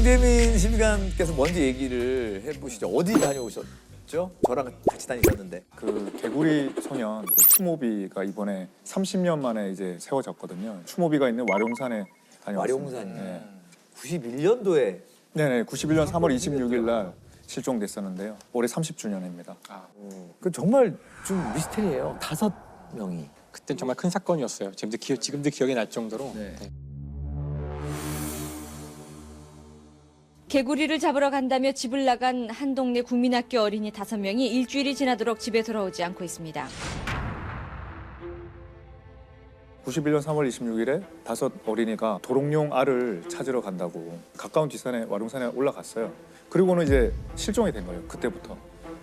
황재민 심의관께서 먼저 얘기를 해보시죠. 어디 다녀오셨죠? 저랑 같이 다니셨는데. 그 개구리 소년 그 추모비가 이번에 30년 만에 이제 세워졌거든요. 추모비가 있는 와룡산에 다녀왔습니다. 와룡산이요. 네. 91년도에 네네, 91년 3월 26일 날 실종됐었는데요. 올해 30주년입니다. 그 정말 좀 미스테리예요. 5명이. 그땐 정말 큰 사건이었어요. 지금도 기억이 날 정도로. 네. 네. 개구리를 잡으러 간다며 집을 나간 한 동네 국민학교 어린이 5명이 일주일이 지나도록 집에 돌아오지 않고 있습니다. 91년 3월 26일에 5 어린이가 도롱뇽 알을 찾으러 간다고 가까운 뒷산에 와룡산에 올라갔어요. 그리고는 이제 실종이 된 거예요. 그때부터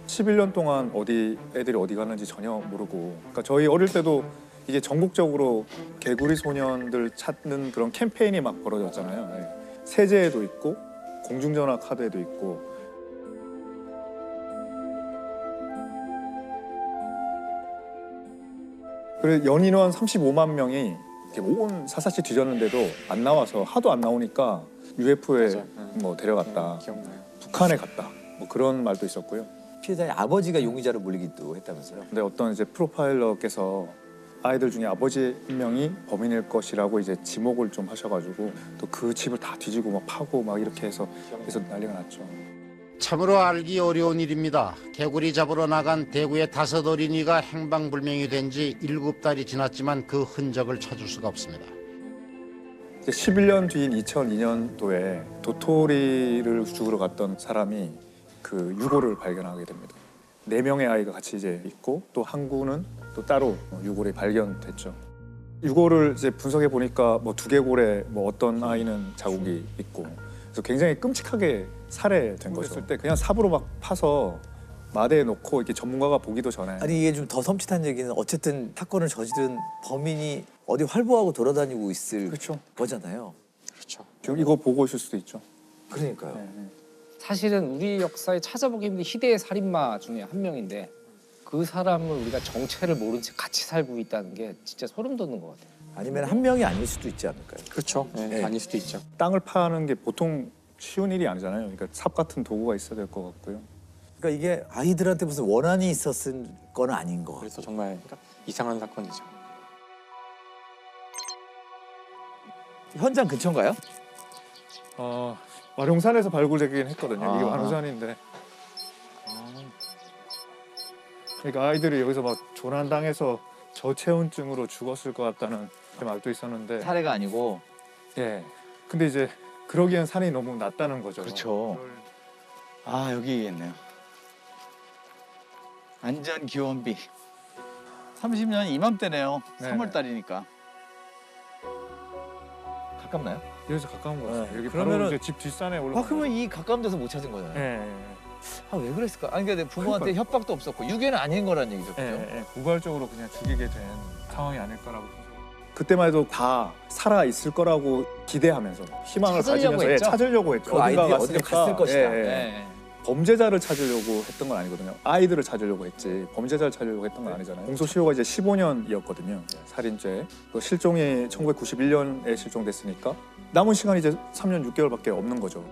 11년 동안 애들이 어디 갔는지 전혀 모르고. 그러니까 저희 어릴 때도 이게 전국적으로 개구리 소년들 찾는 그런 캠페인이 막 벌어졌잖아요. 네. 세제에도 있고 공중전화 카드에도 있고. 그래서 연인원 35만 명이 이렇게 온 사사치 뒤졌는데도 안 나와서 하도 안 나오니까 UFO에 맞아. 뭐 데려갔다, 기억나요. 북한에 갔다, 뭐 그런 말도 있었고요. 피해자의 아버지가 용의자로 몰리기도 했다면서요. 근데 어떤 이제 프로파일러께서 아이들 중에 아버지 한 명이 범인일 것이라고 이제 지목을 좀 하셔가지고 또 그 집을 다 뒤지고 막 파고 막 이렇게 해서 난리가 났죠. 참으로 알기 어려운 일입니다. 개구리 잡으러 나간 대구의 5 어린이가 행방불명이 된 지 7달이 지났지만 그 흔적을 찾을 수가 없습니다. 이제 11년 뒤인 2002년도에 도토리를 죽으러 갔던 사람이 그 유골을 발견하게 됩니다. 4명의 아이가 같이 이제 있고 또 한 구는 또 따로 유골이 발견됐죠. 유골을 이제 분석해 보니까 뭐 두개골에 뭐 어떤 아이는 자국이 있고, 그래서 굉장히 끔찍하게 살해된 거죠. 그랬을 때 그냥 삽으로 막 파서 마대에 놓고 이렇게 전문가가 보기도 전에. 아니 이게 좀 더 섬찟한 얘기는 어쨌든 사건을 저지른 범인이 어디 활보하고 돌아다니고 있을 그렇죠. 거잖아요. 그렇죠. 지금 이거 보고 있을 수도 있죠. 그러니까요. 네, 네. 사실은 우리 역사에 찾아보기 힘든 희대의 살인마 중에 한 명인데 그 사람을 우리가 정체를 모른 채 같이 살고 있다는 게 진짜 소름 돋는 것 같아요. 아니면 한 명이 아닐 수도 있지 않을까요? 그렇죠. 네, 네. 아닐 수도 있죠. 땅을 파는 게 보통 쉬운 일이 아니잖아요. 그러니까 삽 같은 도구가 있어야 될 것 같고요. 그러니까 이게 아이들한테 무슨 원한이 있었을 건 아닌 거. 그래서 정말 이상한 사건이죠. 현장 근처인가요? 와룡산에서 발굴되긴 했거든요. 이게 아. 와룡산인데. 그러니까 아이들이 여기서 막 조난당해서 저체온증으로 죽었을 것 같다는 말도 있었는데. 사례가 아니고. 예. 근데 이제 그러기엔 산이 너무 낮다는 거죠. 그렇죠. 아, 여기겠네요. 안전 기원비. 30년 이맘때네요. 네. 3월 달이니까. 가깝나요? 여기서 가까운 거 같아요. 네. 여기 그러면은- 바로 이제 집 뒷산에 올라. 그러면 이 가까운 데서 못 찾은 거잖아요. 예, 예, 아, 왜 그랬을까? 아니 그러니까 부모한테 협박도 없었고 유괴는 아닌 거란 얘기죠. 예. 그죠? 예, 예. 우발적으로 그냥 죽이게 된 상황이 아닐 거라고. 그때만 해도 다 살아 있을 거라고 기대하면서 희망을 찾으려고 가지면서 했죠? 찾으려고 했죠. 그 아이들이 어딘가 어디를 갔으니까. 갔을 것이다. 예, 예. 네. 범죄자를 찾으려고 했던 건 아니거든요. 아이들을 찾으려고 했지 범죄자를 찾으려고 했던 건 아니잖아요. 공소시효가 이제 15년이었거든요. 살인죄. 또 실종이 1991년에 실종됐으니까 남은 시간이 이제 3년 6개월밖에 없는 거죠.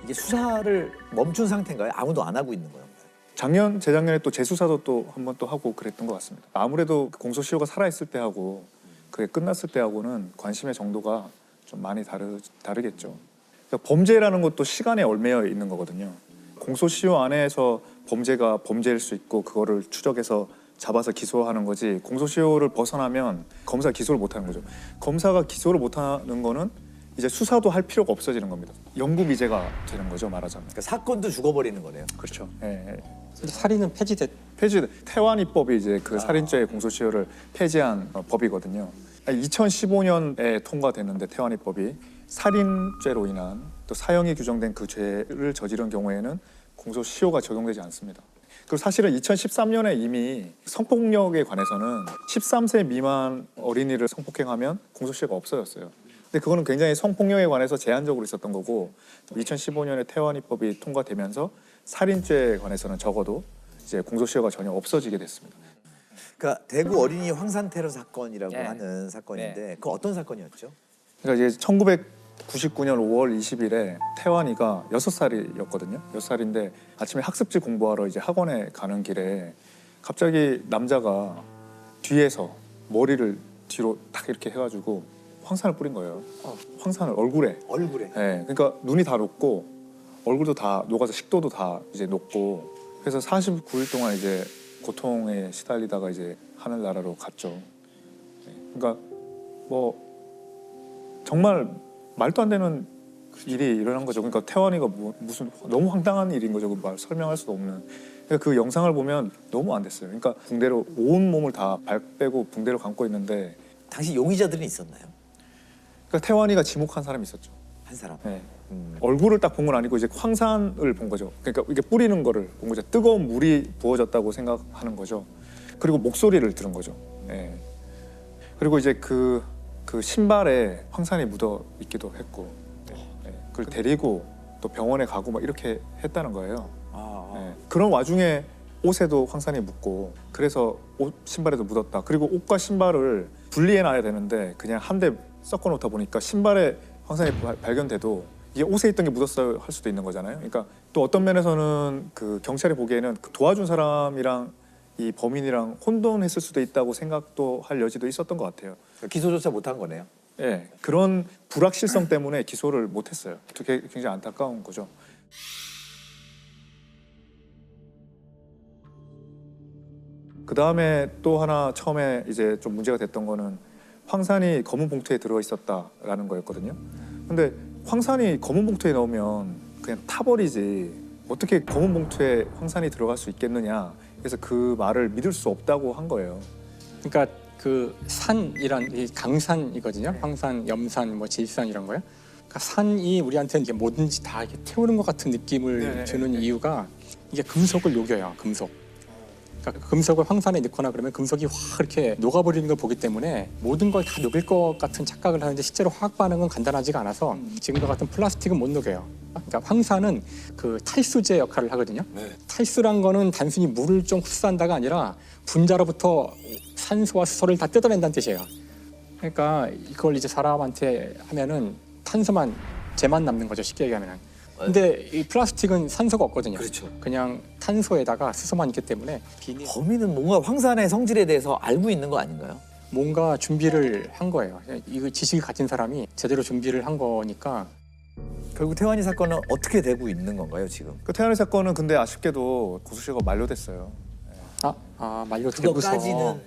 이게 수사를 멈춘 상태인가요? 아무도 안 하고 있는 거예요? 작년, 재작년에 또 재수사도 또 한 번 또 하고 그랬던 것 같습니다. 아무래도 그 공소시효가 살아있을 때 하고 그게 끝났을 때 하고는 관심의 정도가 좀 많이 다르겠죠. 그러니까 범죄라는 것도 시간에 얽매여 있는 거거든요. 공소시효 안에서 범죄가 범죄일 수 있고 그거를 추적해서 잡아서 기소하는 거지, 공소시효를 벗어나면 검사가 기소를 못하는 거죠. 검사가 기소를 못하는 거는 이제 수사도 할 필요가 없어지는 겁니다. 영구미제가 되는 거죠, 말하자면. 그러니까 사건도 죽어버리는 거네요. 그렇죠. 예, 예. 근데 살인은 폐지 태완 입법이 이제 그 살인죄 공소시효를 폐지한 법이거든요. 2015년에 통과됐는데 태완 입법이 살인죄로 인한 또 사형이 규정된 그 죄를 저지른 경우에는 공소시효가 적용되지 않습니다. 그리고 사실은 2013년에 이미 성폭력에 관해서는 13세 미만 어린이를 성폭행하면 공소시효가 없어졌어요. 근데 그거는 굉장히 성폭력에 관해서 제한적으로 있었던 거고, 2015년에 태완 입법이 통과되면서 살인죄에 관해서는 적어도 이제 공소시효가 전혀 없어지게 됐습니다. 그러니까 대구 어린이 황산 테러 사건이라고 네. 하는 사건인데 그 어떤 사건이었죠? 그러니까 이제 1999년 5월 20일에 태환이가 6살이었거든요. 6살인데 아침에 학습지 공부하러 이제 학원에 가는 길에 갑자기 남자가 뒤에서 머리를 뒤로 딱 이렇게 해가지고 황산을 뿌린 거예요. 황산을 얼굴에. 얼굴에. 네, 그러니까 눈이 다 녹고 얼굴도 다 녹아서 식도도 다 이제 녹고 그래서 49일 동안 이제 고통에 시달리다가 이제 하늘나라로 갔죠. 네, 그러니까 뭐 정말 말도 안 되는 일이 일어난 거죠. 그러니까 태환이가 무슨 너무 황당한 일인 거죠. 그 말 설명할 수도 없는. 그러니까 그 영상을 보면 너무 안 됐어요. 그러니까 붕대로 온 몸을 다 발 빼고 붕대로 감고 있는데 당시 용의자들은 있었나요? 그러니까 태환이가 지목한 사람이 있었죠. 한 사람. 네. 얼굴을 딱 본 건 아니고 이제 황산을 본 거죠. 그러니까 이게 뿌리는 거를 본 거죠. 뜨거운 물이 부어졌다고 생각하는 거죠. 그리고 목소리를 들은 거죠. 네. 그리고 이제 그 신발에 황산이 묻어 있기도 했고, 네. 그걸 데리고 또 병원에 가고 막 이렇게 했다는 거예요. 네. 그런 와중에 옷에도 황산이 묻고, 그래서 옷 신발에도 묻었다. 그리고 옷과 신발을 분리해놔야 되는데 그냥 한 대 섞어 놓다 보니까 신발에 황산이 발견돼도 이게 옷에 있던 게 묻었어야 할 수도 있는 거잖아요. 그러니까 또 어떤 면에서는 그 경찰이 보기에는 그 도와준 사람이랑 이 범인이랑 혼돈했을 수도 있다고 생각도 할 여지도 있었던 것 같아요. 기소조차 못한 거네요. 예, 그런 불확실성 때문에 기소를 못했어요. 그게 굉장히 안타까운 거죠. 그 다음에 또 하나 처음에 이제 좀 문제가 됐던 거는 황산이 검은 봉투에 들어 있었다라는 거였거든요. 근데 황산이 검은 봉투에 넣으면 그냥 타버리지 어떻게 검은 봉투에 황산이 들어갈 수 있겠느냐. 그래서 그 말을 믿을 수 없다고 한 거예요. 그러니까 그 산이란 이 강산이거든요. 황산, 염산, 뭐 질산 이런 거요. 그러니까 산이 우리한테는 이게 뭐든지 다 이렇게 태우는 것 같은 느낌을 주는 이유가 이게 금속을 녹여요. 금속. 그러니까 금속을 황산에 넣거나 그러면 금속이 확 이렇게 녹아버리는 걸 보기 때문에 모든 걸 다 녹일 것 같은 착각을 하는데 실제로 화학 반응은 간단하지가 않아서 지금과 같은 플라스틱은 못 녹여요. 그러니까 황산은 그 탈수제 역할을 하거든요. 탈수란 거는 단순히 물을 좀 흡수한다가 아니라 분자로부터 산소와 수소를 다 뜯어낸다는 뜻이에요. 그러니까 이걸 이제 사람한테 하면은 탄소만 쟤만 남는 거죠. 쉽게 얘기하면은. 근데 이 플라스틱은 산소가 없거든요. 그렇죠. 그냥 탄소에다가 수소만 있기 때문에 비닐 범인은 뭔가 황산의 성질에 대해서 알고 있는 거 아닌가요? 뭔가 준비를 한 거예요. 이거 지식을 가진 사람이 제대로 준비를 한 거니까. 결국 태환이 사건은 어떻게 되고 있는 건가요 지금? 그 태환이 사건은 근데 아쉽게도 고소시효가 만료됐어요. 만료되고서 그거까지는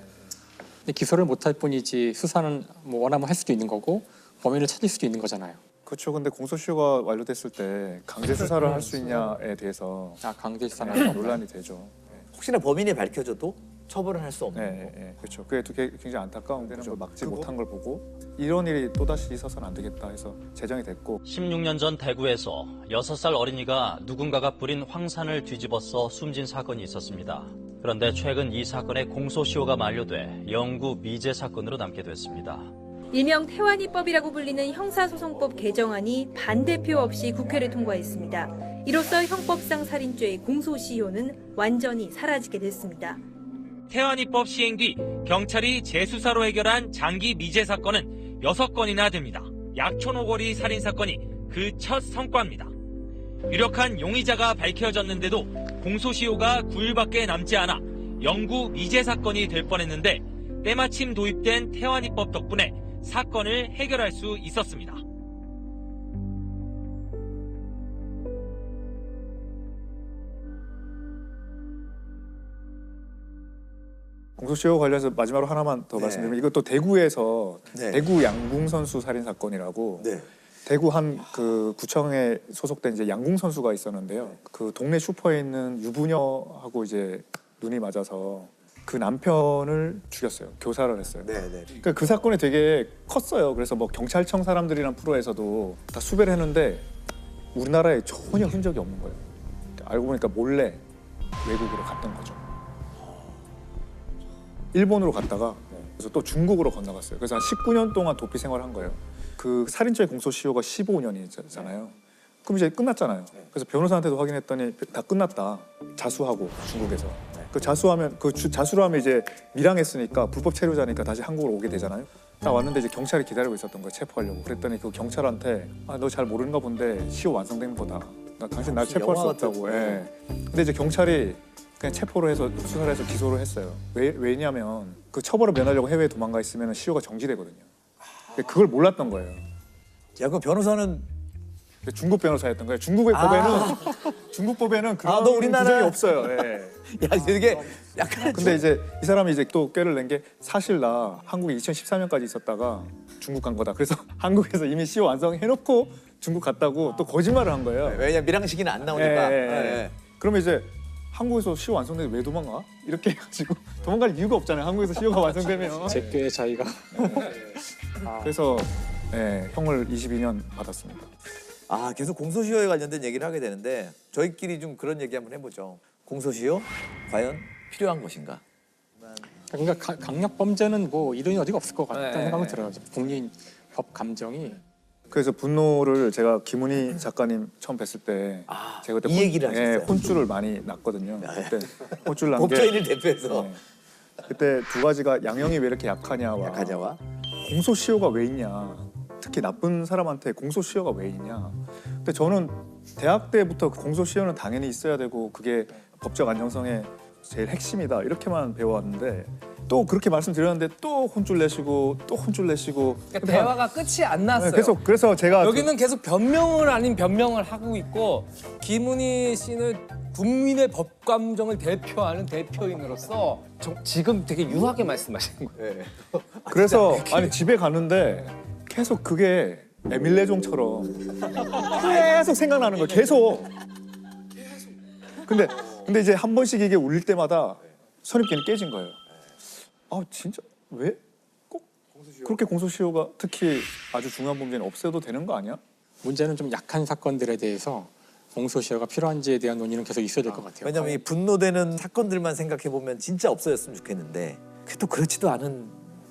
근데 기소를 못할 뿐이지 수사는 뭐 원하면 할 수도 있는 거고 범인을 찾을 수도 있는 거잖아요. 그렇죠. 근데 공소시효가 완료됐을 때 강제 수사를 할 수 있냐에 대해서 강제 수사는 논란이 되죠. 혹시나 범인이 밝혀져도 처벌을 할 수 없는 네, 거고. 네, 그렇죠. 그게 굉장히 안타까운 거죠. 막지 못한 걸 보고 이런 일이 또다시 있어서는 안 되겠다 해서 제정이 됐고 16년 전 대구에서 6살 어린이가 누군가가 뿌린 황산을 뒤집어서 숨진 사건이 있었습니다. 그런데 최근 이 사건의 공소시효가 만료돼 영구 미제 사건으로 남게 됐습니다. 일명 태환이법이라고 불리는 형사소송법 개정안이 반대표 없이 국회를 통과했습니다. 이로써 형법상 살인죄의 공소시효는 완전히 사라지게 됐습니다. 태환이법 시행 뒤 경찰이 재수사로 해결한 장기 미제 사건은 6건이나 됩니다. 약촌오거리 살인사건이 그 첫 성과입니다. 유력한 용의자가 밝혀졌는데도 공소시효가 9일밖에 남지 않아 영구 미제 사건이 될 뻔했는데 때마침 도입된 태환이법 덕분에 사건을 해결할 수 있었습니다. 공소시효 관련해서 마지막으로 하나만 더 말씀드리면 이것도 대구에서 대구 양궁 선수 살인 사건이라고 대구 한 그 구청에 소속된 이제 양궁 선수가 있었는데요. 그 동네 슈퍼에 있는 유부녀하고 이제 눈이 맞아서 그 남편을 죽였어요. 교사를 했어요. 그러니까 그 사건이 되게 컸어요. 그래서 뭐 경찰청 사람들이란 프로에서도 다 수배를 했는데 우리나라에 전혀 흔적이 없는 거예요. 알고 보니까 몰래 외국으로 갔던 거죠. 일본으로 갔다가 그래서 또 중국으로 건너갔어요. 그래서 한 19년 동안 도피 생활을 한 거예요. 그 살인죄 공소시효가 15년이잖아요. 그럼 이제 끝났잖아요. 그래서 변호사한테도 확인했더니 다 끝났다. 자수하고 중국에서. 그 자수로 하면 이제 밀항했으니까 불법 체류자니까 다시 한국으로 오게 되잖아요. 딱 왔는데 이제 경찰이 기다리고 있었던 거예요. 체포하려고. 그랬더니 그 경찰한테 너 잘 모르는가 본데 시효 완성된 거다. 당신 날 체포할 수 없다고. 예. 근데 이제 경찰이 그냥 체포를 해서 수사를 해서 기소를 했어요. 왜냐면 그 처벌을 면하려고 해외에 도망가 있으면 시효가 정지되거든요. 근데 그걸 몰랐던 거예요. 야, 그 변호사는 중국 변호사였던 거예요. 중국 법에는 그런 너 우리나라- 규정이 없어요. 예. 야, 이게 약간 근데 이제 이 사람이 이제 또 꾀를 낸 게 사실 나 한국에 2014년까지 있었다가 중국 간 거다. 그래서 한국에서 이미 시효 완성해놓고 중국 갔다고 또 거짓말을 한 거예요. 왜냐 밀항식이는 안 나오니까. 예. 그러면 이제 한국에서 시효 완성되는데 왜 도망가? 이렇게 해가지고 도망갈 이유가 없잖아요. 한국에서 시효가 완성되면. 제꾀의 자의가. 그래서 형을 22년 받았습니다. 아, 계속 공소시효에 관련된 얘기를 하게 되는데 저희끼리 좀 그런 얘기 한번 해보죠. 공소시효 과연 필요한 것인가? 그러니까 강력 범죄는 뭐 이론이 어디가 없을 것 같다는 네. 생각이 들어요. 국민 법 감정이. 그래서 분노를 제가 김은희 작가님 처음 뵀을 때 제가 그때 이 얘기를 하셨어요. 혼쭐을 많이 났거든요. 그때 혼쭐 난 게 법조인을 대표해서 그때 두 가지가 양형이 왜 이렇게 약하냐와 약하자와 공소시효가 왜 있냐. 특히 나쁜 사람한테 공소시효가 왜 있냐. 근데 저는 대학 때부터 공소시효는 당연히 있어야 되고 그게 법적 안정성의 제일 핵심이다 이렇게만 배워왔는데 또 그렇게 말씀드렸는데 또 혼쭐 내시고 또 혼쭐 내시고 그러니까 대화가 끝이 안 났어요. 그래서 제가 여기는 계속 변명을 아닌 변명을 하고 있고 김은희 씨는 국민의 법 감정을 대표하는 대표인으로서 지금 되게 유하게 말씀하시는 거예요. 그래서 아니 집에 갔는데 계속 그게 에밀레종처럼 계속 생각나는 거예요. 계속. 근데 이제 한 번씩 이게 울릴 때마다 선입견이 깨진 거예요. 아 진짜 왜 꼭 그렇게 공소시효가 특히 아주 중요한 범죄는 없애도 되는 거 아니야? 문제는 좀 약한 사건들에 대해서 공소시효가 필요한지에 대한 논의는 계속 있어야 될 것 같아요. 왜냐면 이 분노되는 사건들만 생각해 보면 진짜 없어졌으면 좋겠는데 또 그렇지도 않은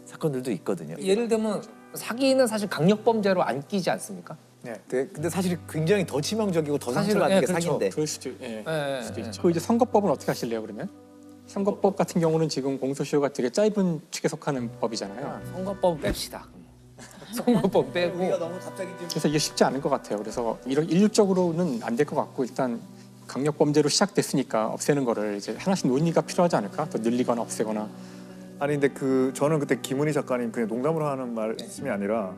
사건들도 있거든요. 예를 들면 사기는 사실 강력범죄로 안 끼지 않습니까? 근데 사실 굉장히 더 치명적이고 더 사실은, 상처가 게 그렇죠. 사기인데. 그럴 수도, 수도 예. 있죠. 그 이제 선거법은 어떻게 하실래요 그러면? 선거법 같은 경우는 지금 공소시효가 되게 짧은 축에 속하는 법이잖아요. 선거법 뺍시다. 선거법 빼고. 너무 갑자기 좀 그래서 이게 쉽지 않은 것 같아요. 그래서 이런 일률적으로는 안 될 것 같고 일단 강력 범죄로 시작됐으니까 없애는 거를 이제 하나씩 논의가 필요하지 않을까? 더 늘리거나 없애거나. 아니 근데 저는 그때 김은희 작가님 그냥 농담으로 하는 말씀이 아니라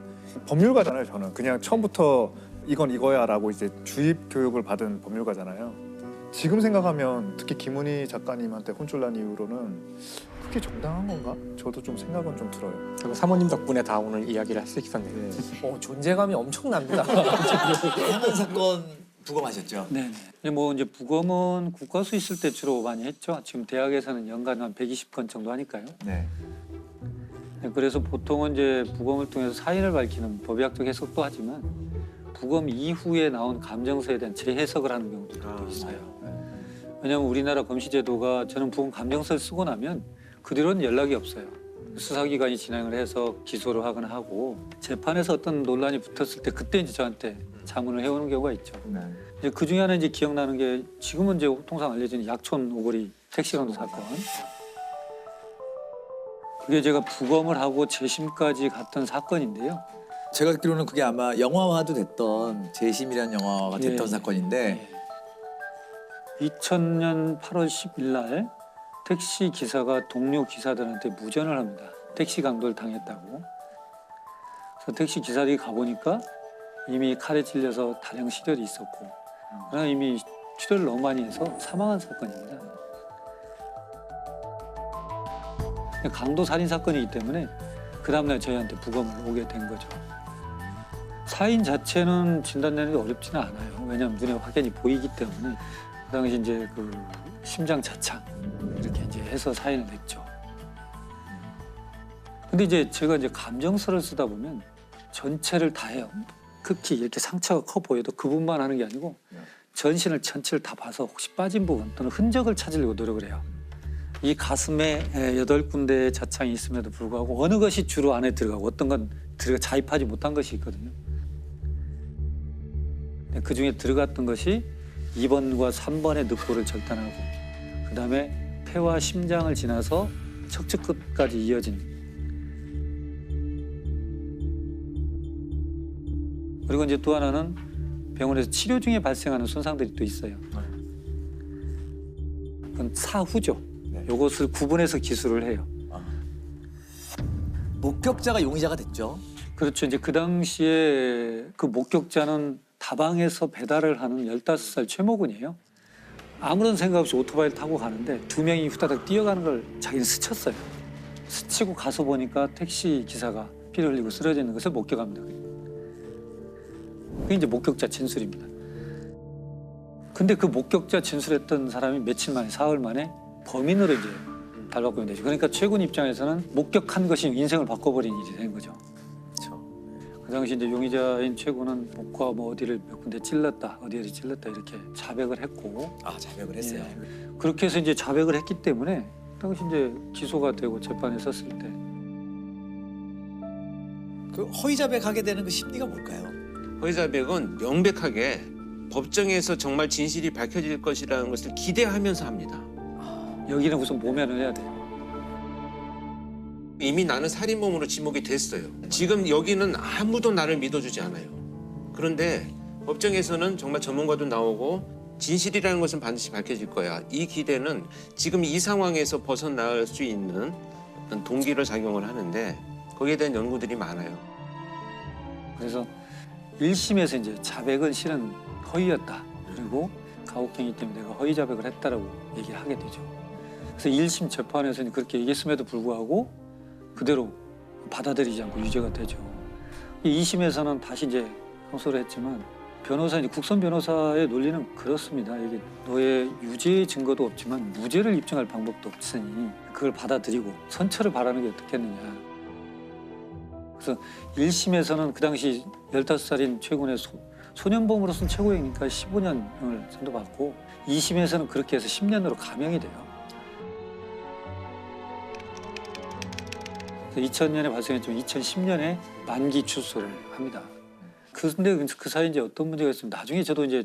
법률가잖아요. 저는 그냥 처음부터 이건 이거야라고 이제 주입 교육을 받은 법률가잖아요. 지금 생각하면 특히 김은희 작가님한테 혼쭐 난 이후로는 그게 정당한 건가? 저도 좀 생각은 좀 들어요. 그리고 사모님 덕분에 다 오늘 이야기를 할 수 있었네요. 존재감이 엄청납니다. 한 사건 부검하셨죠? 네. 이제 부검은 국가수 있을 때 주로 많이 했죠. 지금 대학에서는 연간 한 120건 정도 하니까요. 네. 그래서 보통은 이제 부검을 통해서 사인을 밝히는 법의학적 해석도 하지만 부검 이후에 나온 감정서에 대한 재해석을 하는 경우도 있어요. 왜냐하면 우리나라 검시제도가 저는 부검 감정서를 쓰고 나면 그 뒤로는 연락이 없어요. 수사기관이 진행을 해서 기소를 하거나 하고 재판에서 어떤 논란이 붙었을 때 그때 이제 저한테 자문을 해오는 경우가 있죠. 이제 그 중에 하나 이제 기억나는 게 지금은 이제 통상 알려진 약촌 오거리 택시 강도 사건. 그게 제가 부검을 하고 재심까지 갔던 사건인데요. 제가 듣기로는 그게 아마 영화화도 됐던 재심이라는 영화가 됐던 사건인데 2000년 8월 10일 날 택시 기사가 동료 기사들한테 무전을 합니다. 택시 강도를 당했다고. 그래서 택시 기사들이 가보니까 이미 칼에 찔려서 다량 실혈이 있었고 그러나 이미 출혈을 너무 많이 해서 사망한 사건입니다. 강도 살인 사건이기 때문에 그 다음날 저희한테 부검을 오게 된 거죠. 사인 자체는 진단내는 게 어렵지는 않아요. 왜냐하면 눈에 확연히 보이기 때문에 그 당시 이제 그 심장 자창 이렇게 이제 해서 사인을 냈죠. 근데 이제 제가 이제 감정서를 쓰다 보면 전체를 다 해요. 극히 이렇게 상처가 커 보여도 그 부분만 하는 게 아니고 전신을 전체를 다 봐서 혹시 빠진 부분 또는 흔적을 찾으려고 노력을 해요. 이 가슴에 8군데의 자창이 있음에도 불구하고 어느 것이 주로 안에 들어가고 어떤 건 자입하지 못한 것이 있거든요. 그 중에 들어갔던 것이 2번과 3번의 늑골을 절단하고 그다음에 폐와 심장을 지나서 척추끝까지 이어진. 그리고 이제 또 하나는 병원에서 치료 중에 발생하는 손상들이 또 있어요. 그건 사후죠. 이것을 구분해서 기술을 해요. 목격자가 용의자가 됐죠. 그렇죠. 이제 그 당시에 그 목격자는 다방에서 배달을 하는 15살 최모근이에요. 아무런 생각 없이 오토바이를 타고 가는데 두 명이 후다닥 뛰어가는 걸 자기는 스쳤어요. 스치고 가서 보니까 택시 기사가 피를 흘리고 쓰러져 있는 것을 목격합니다. 그게 이제 목격자 진술입니다. 근데 그 목격자 진술했던 사람이 며칠 만에, 사흘 만에 범인으로 이제 달바꾸면 되죠. 그러니까 최군 입장에서는 목격한 것이 인생을 바꿔버린 일이 된 거죠. 그 당시 이제 용의자인 최군은 목과 뭐 어디를 몇 군데 찔렀다, 어디를 찔렀다 이렇게 자백을 했고. 아, 자백을 했어요. 예. 그렇게 해서 이제 자백을 했기 때문에 당시 이제 기소가 되고 재판에 섰을 때. 그 허위 자백하게 되는 그 심리가 뭘까요? 허위 자백은 명백하게 법정에서 정말 진실이 밝혀질 것이라는 것을 기대하면서 합니다. 여기는 우선 모면을 해야 돼요. 이미 나는 살인범으로 지목이 됐어요. 지금 여기는 아무도 나를 믿어주지 않아요. 그런데 법정에서는 정말 전문가도 나오고 진실이라는 것은 반드시 밝혀질 거야. 이 기대는 지금 이 상황에서 벗어날 수 있는 어떤 동기를 작용을 하는데 거기에 대한 연구들이 많아요. 그래서 1심에서 이제 자백은 실은 허위였다. 그리고 가혹행위 때문에 내가 허위 자백을 했다라고 얘기를 하게 되죠. 그래서 1심 재판에서는 그렇게 얘기했음에도 불구하고 그대로 받아들이지 않고 유죄가 되죠. 2심에서는 다시 이제 항소를 했지만 변호사, 국선 변호사의 논리는 그렇습니다. 이게 너의 유죄의 증거도 없지만 무죄를 입증할 방법도 없으니 그걸 받아들이고 선처를 바라는 게 어떻겠느냐. 그래서 1심에서는 그 당시 15살인 최군의 소년범으로서는 최고형이니까 15년을 선고받고 2심에서는 그렇게 해서 10년으로 감형이 돼요. 2000년에 발생했지만 2010년에 만기 출소를 합니다. 그런데 그 사이에 이제 어떤 문제가 있으면 나중에 저도 이제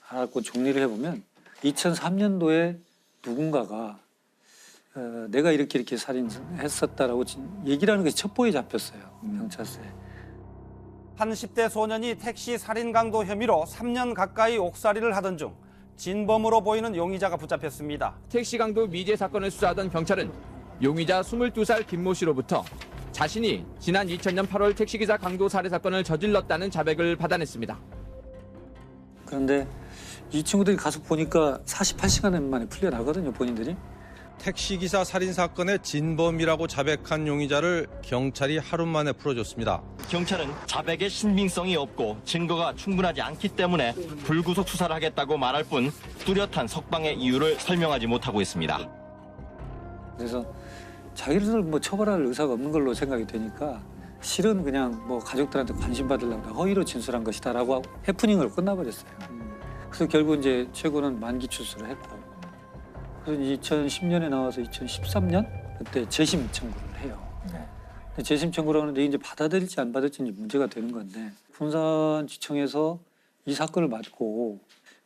알았고 정리를 해보면 2003년도에 누군가가 내가 이렇게 살인했었다라고 얘기를 하는 것이 첩보에 잡혔어요. 경찰서에. 한 10대 소년이 택시 살인 강도 혐의로 3년 가까이 옥살이를 하던 중 진범으로 보이는 용의자가 붙잡혔습니다. 택시 강도 미제 사건을 수사하던 경찰은 용의자 22살 김모 씨로부터 자신이 지난 2000년 8월 택시기사 강도 살해 사건을 저질렀다는 자백을 받아냈습니다. 그런데 이 친구들이 가서 보니까 48시간 만에 풀려나거든요, 본인들이. 택시기사 살인사건의 진범이라고 자백한 용의자를 경찰이 하루 만에 풀어줬습니다. 경찰은 자백의 신빙성이 없고 증거가 충분하지 않기 때문에 불구속 수사를 하겠다고 말할 뿐 뚜렷한 석방의 이유를 설명하지 못하고 있습니다. 그래서 자기를 뭐 처벌할 의사가 없는 걸로 생각이 되니까 실은 그냥 뭐 가족들한테 관심 받으려고 허위로 진술한 것이다라고 해프닝으로 끝나버렸어요. 그래서 결국 이제 최고는 만기 출소를 했고, 그래서 2010년에 나와서 2013년 그때 재심 청구를 해요. 근데 재심 청구를 하는데 이제 받아들일지 안 받을지 이제 문제가 되는 건데 군산지청에서 이 사건을 맡고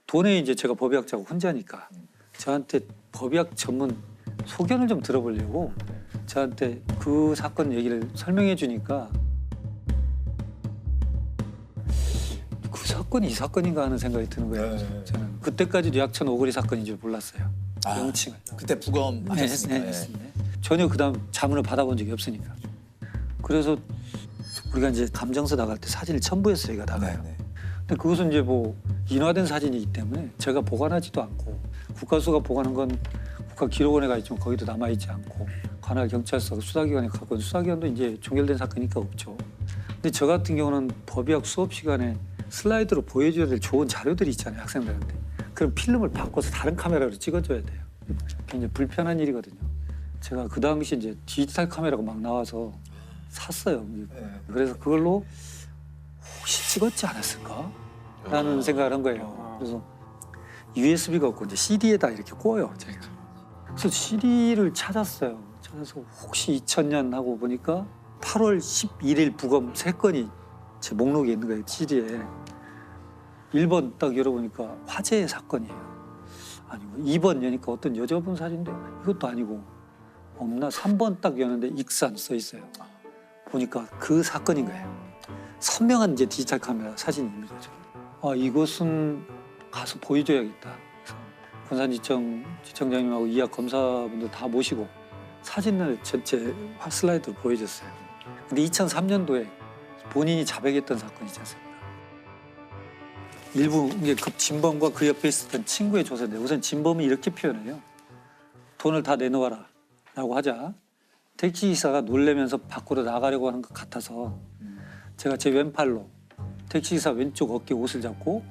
돈에 이제 제가 법의학자고 혼자니까 저한테 법의학 전문 소견을 좀 들어보려고 저한테 그 사건 얘기를 설명해 주니까 그 사건이 이 사건인가 하는 생각이 드는 거예요. 저는 그때까지도 약천 오거리 사건인 줄 몰랐어요. 명칭을. 그때 부검 하셨으니까. 네. 전혀 그다음 자문을 받아본 적이 없으니까. 그래서 우리가 이제 감정서 나갈 때 사진을 첨부해서 저희가 나가요. 근데 그것은 이제 뭐 인화된 사진이기 때문에 제가 보관하지도 않고 국가수가 보관한 건 국가기록원에 가 있지만 거기도 남아있지 않고 관할 경찰서 수사기관에 가고 수사기관도 이제 종결된 사건이니까 없죠. 근데 저 같은 경우는 법의학 수업 시간에 슬라이드로 보여줘야 될 좋은 자료들이 있잖아요, 학생들한테. 그럼 필름을 바꿔서 다른 카메라로 찍어줘야 돼요. 굉장히 불편한 일이거든요. 제가 그 당시 이제 디지털 카메라가 막 나와서 샀어요. 그래서 그걸로 혹시 찍었지 않았을까? 라는 생각을 한 거예요. 그래서 USB가 없고 이제 CD에다 이렇게 꽂아요, 제가. 그래서 CD를 찾았어요. 찾아서 혹시 2000년 하고 보니까 8월 11일 부검 3건이 제 목록에 있는 거예요, CD에. 1번 딱 열어보니까 화재의 사건이에요. 아니고 2번 여니까 어떤 여자분 사진인데 이것도 아니고 없나 3번 딱 여는데 익산 써 있어요. 보니까 그 사건인 거예요. 선명한 이제 디지털 카메라 사진입니다. 아, 이것은 가서 보여줘야겠다. 군산지청 지청장님하고 이하 검사분들 다 모시고 사진을 전체 슬라이드로 보여줬어요. 근데 2003년도에 본인이 자백했던 사건이지 않습니까? 일부 이게 그 진범과 그 옆에 있었던 친구의 조사인데 우선 진범이 이렇게 표현해요. 돈을 다 내놓아라 라고 하자 택시기사가 놀래면서 밖으로 나가려고 하는 것 같아서 제가 제 왼팔로 택시기사 왼쪽 어깨 옷을 잡고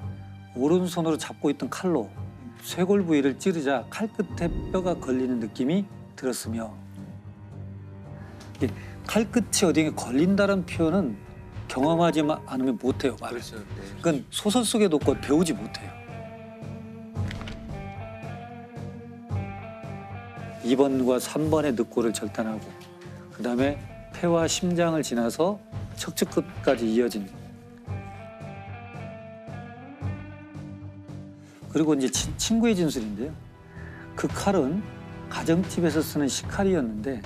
오른손으로 잡고 있던 칼로 쇄골 부위를 찌르자 칼끝에 뼈가 걸리는 느낌이 들었으며 칼끝이 어디에 걸린다는 표현은 경험하지 않으면 못해요. 말을. 그건 소설 속에도 없고 배우지 못해요. 2번과 3번의 늑골을 절단하고 그다음에 폐와 심장을 지나서 척추끝까지 이어진 그리고 이제 친구의 진술인데요. 그 칼은 가정집에서 쓰는 식칼이었는데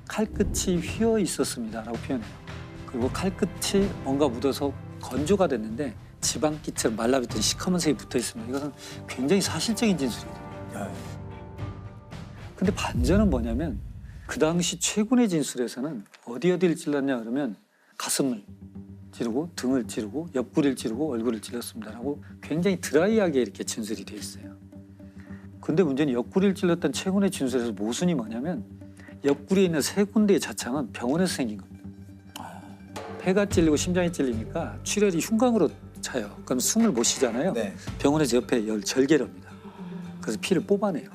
칼끝이 휘어 있었습니다라고 표현해요. 그리고 칼끝이 뭔가 묻어서 건조가 됐는데 지방기처럼 말라붙은 시커먼 색이 붙어 있습니다. 이것은 굉장히 사실적인 진술이거든요. 근데 반전은 뭐냐면 그 당시 최군의 진술에서는 어디를 찔렀냐 그러면 가슴을 찌르고 등을 찌르고 옆구리를 찌르고 얼굴을 찔렀습니다라고 굉장히 드라이하게 이렇게 진술이 돼 있어요. 근데 문제는 옆구리를 찔렀던 최군의 진술에서 모순이 뭐냐면 옆구리에 있는 세 군데의 자창은 병원에서 생긴 겁니다. 폐가 찔리고 심장이 찔리니까 출혈이 흉곽으로 차요. 그럼 숨을 못 쉬잖아요. 네. 병원에서 옆에 절개를 합니다. 그래서 피를 뽑아내요.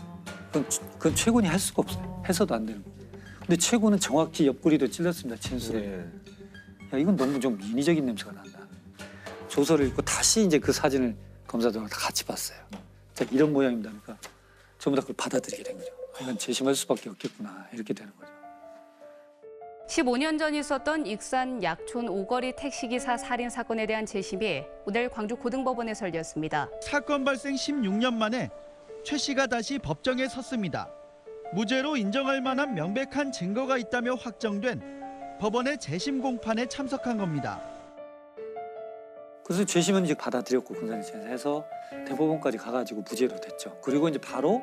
그건 최군이 할 수가 없어요. 해서도 안 되는 거예요. 근데 최군은 정확히 옆구리도 찔렀습니다. 진술을. 야, 이건 너무 좀 인위적인 냄새가 난다. 조서를 읽고 다시 이제 그 사진을 검사들과 다 같이 봤어요. 자, 이런 모양입니다. 그러니까 전부 다 그걸 받아들이게 된 거죠. 이건 재심할 수밖에 없겠구나. 이렇게 되는 거죠. 15년 전 있었던 익산 약촌 오거리 택시기사 살인 사건에 대한 재심이 오늘 광주 고등법원에서 열렸습니다. 사건 발생 16년 만에 최 씨가 다시 법정에 섰습니다. 무죄로 인정할 만한 명백한 증거가 있다며 확정된 법원의 재심 공판에 참석한 겁니다. 그래서 재심은 이제 받아들였고 군산지청에서 해서 대법원까지 가가지고 무죄로 됐죠. 그리고 이제 바로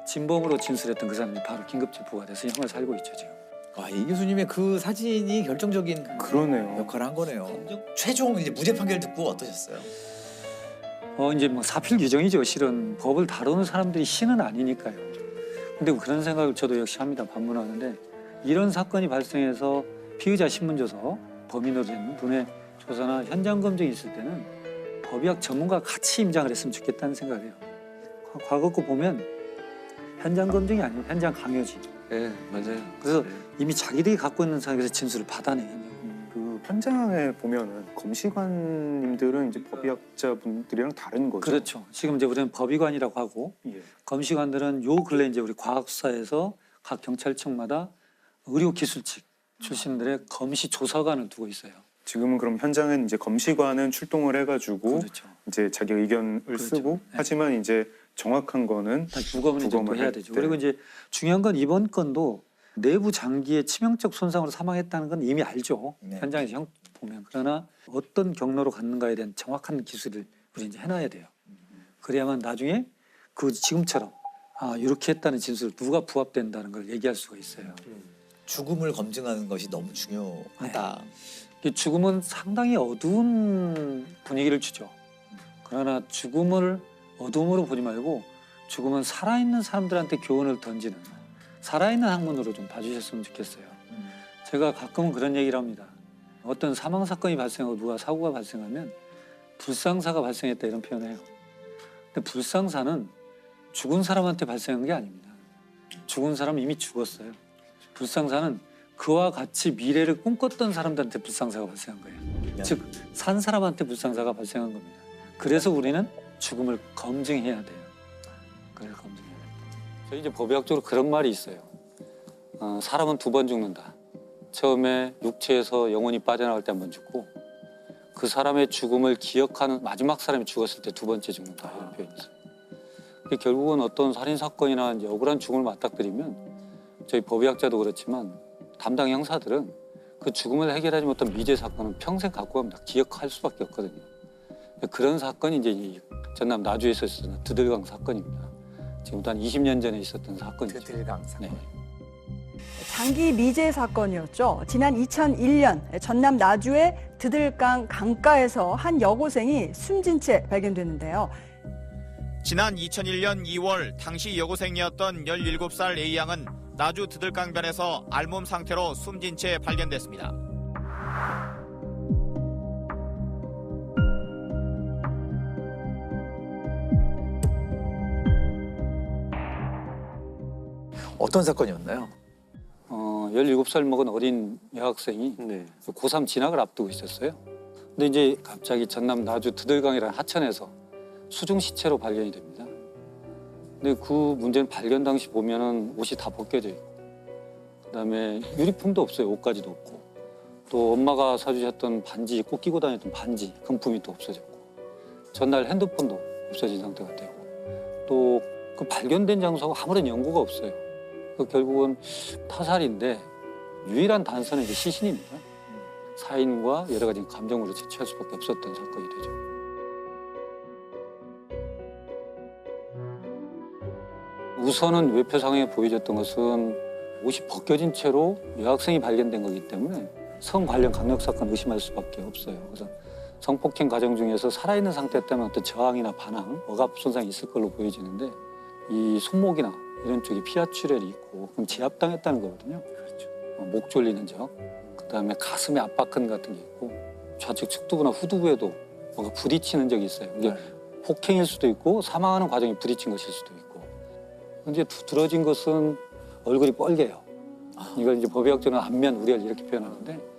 진범으로 진술했던 그 사람이 바로 긴급 체포가 돼서 형을 살고 있죠 지금. 아, 이 교수님의 그 사진이 결정적인 그러네요. 역할을 한 거네요. 최종 이제 무죄 판결 듣고 어떠셨어요? 이제 뭐 사필 규정이죠. 실은 법을 다루는 사람들이 신은 아니니까요. 근데 그런 생각을 저도 역시 합니다. 반문하는데 이런 사건이 발생해서 피의자 신문조서, 범인으로 된 분의 조사나 현장 검증이 있을 때는 법의학 전문가가 같이 임장을 했으면 좋겠다는 생각을 해요. 과거 거 보면 현장 검증이 아니고 현장 강요지. 네, 맞아요. 그래서 이미 자기들이 갖고 있는 상황에서 진술을 받아내요. 그 현장에 보면은 검시관님들은 이제 법의학자분들이랑 다른 거죠. 그렇죠. 지금 이제 우리는 법의관이라고 하고 검시관들은 요 근래 이제 우리 과학수사에서 각 경찰청마다 의료기술직 출신들의 검시 조사관을 두고 있어요. 지금은 그럼 현장은 이제 검시관은 출동을 해가지고 그렇죠. 이제 자기 의견을 쓰고 하지만 이제 정확한 거는 부검을 이제 또 해야 되죠. 그리고 이제 중요한 건 이번 건도 내부 장기의 치명적 손상으로 사망했다는 건 이미 알죠. 현장에서 형 보면. 그러나 어떤 경로로 갔는가에 대한 정확한 기술을 우리 이제 해놔야 돼요. 그래야만 나중에 그 지금처럼 이렇게 했다는 진술을 누가 부합된다는 걸 얘기할 수가 있어요. 죽음을 검증하는 것이 너무 중요하다. 죽음은 상당히 어두운 분위기를 주죠. 그러나 죽음을 어둠으로 보지 말고 죽음은 살아있는 사람들한테 교훈을 던지는 살아있는 학문으로 좀 봐주셨으면 좋겠어요. 제가 가끔은 그런 얘기를 합니다. 어떤 사망 사건이 발생하고 누가 사고가 발생하면 불상사가 발생했다 이런 표현을 해요. 근데 불상사는 죽은 사람한테 발생한 게 아닙니다. 죽은 사람은 이미 죽었어요. 불상사는 그와 같이 미래를 꿈꿨던 사람들한테 불상사가 발생한 거예요. 즉, 산 사람한테 불상사가 발생한 겁니다. 그래서 우리는 죽음을 검증해야 돼요. 그래서 검증해야 돼요. 저희 이제 법의학적으로 그런 말이 있어요. 사람은 2번 죽는다. 처음에 육체에서 영혼이 빠져나갈 때 1번 죽고 그 사람의 죽음을 기억하는 마지막 사람이 죽었을 때 2번째 죽는다. 이런 표현이 있어요. 결국은 어떤 살인 사건이나 이제 억울한 죽음을 맞닥뜨리면 저희 법의학자도 그렇지만 담당 형사들은 그 죽음을 해결하지 못한 미제 사건은 평생 갖고 갑니다. 기억할 수밖에 없거든요. 그런 사건이 이제 이 전남 나주에서 있었던 드들강 사건입니다. 지금부터 한 20년 전에 있었던 사건이죠. 드들강 사건. 네. 장기 미제 사건이었죠. 지난 2001년 전남 나주의 드들강 강가에서 한 여고생이 숨진 채 발견됐는데요. 지난 2001년 2월 당시 여고생이었던 17살 A양은 나주 드들강변에서 알몸 상태로 숨진 채 발견됐습니다. 어떤 사건이었나요? 17살 먹은 어린 여학생이 고3 진학을 앞두고 있었어요. 근데 이제 갑자기 전남 나주 드들강이라는 하천에서 수중 시체로 발견이 됩니다. 근데 그 문제는 발견 당시 보면은 옷이 다 벗겨져 있고, 그다음에 유리품도 없어요. 옷가지도 없고, 또 엄마가 사주셨던 반지, 꼭 끼고 다녔던 반지, 금품이 또 없어졌고, 전날 핸드폰도 없어진 상태가 되고, 또 그 발견된 장소가 아무런 연고가 없어요. 결국은 타살인데 유일한 단서는 이제 시신입니다. 사인과 여러 가지 감정으로 채취할 수밖에 없었던 사건이 되죠. 우선은 외표상에 보여졌던 것은 옷이 벗겨진 채로 여학생이 발견된 거기 때문에 성 관련 강력 사건 의심할 수밖에 없어요. 그래서 성폭행 과정 중에서 살아있는 상태 때문에 어떤 저항이나 반항, 억압 손상이 있을 걸로 보여지는데 이 손목이나 이런 쪽에 피하 출혈이 있고 그럼 제압당했다는 거거든요. 그렇죠. 목 졸리는 적, 그다음에 가슴에 압박근 같은 게 있고 좌측 측두부나 후두부에도 뭔가 부딪히는 적이 있어요. 이게 폭행일 수도 있고 사망하는 과정이 부딪힌 것일 수도 있고. 이제 두드러진 것은 얼굴이 뻘개요. 이걸 이제 법의학적으로는 안면 우려를 이렇게 표현하는데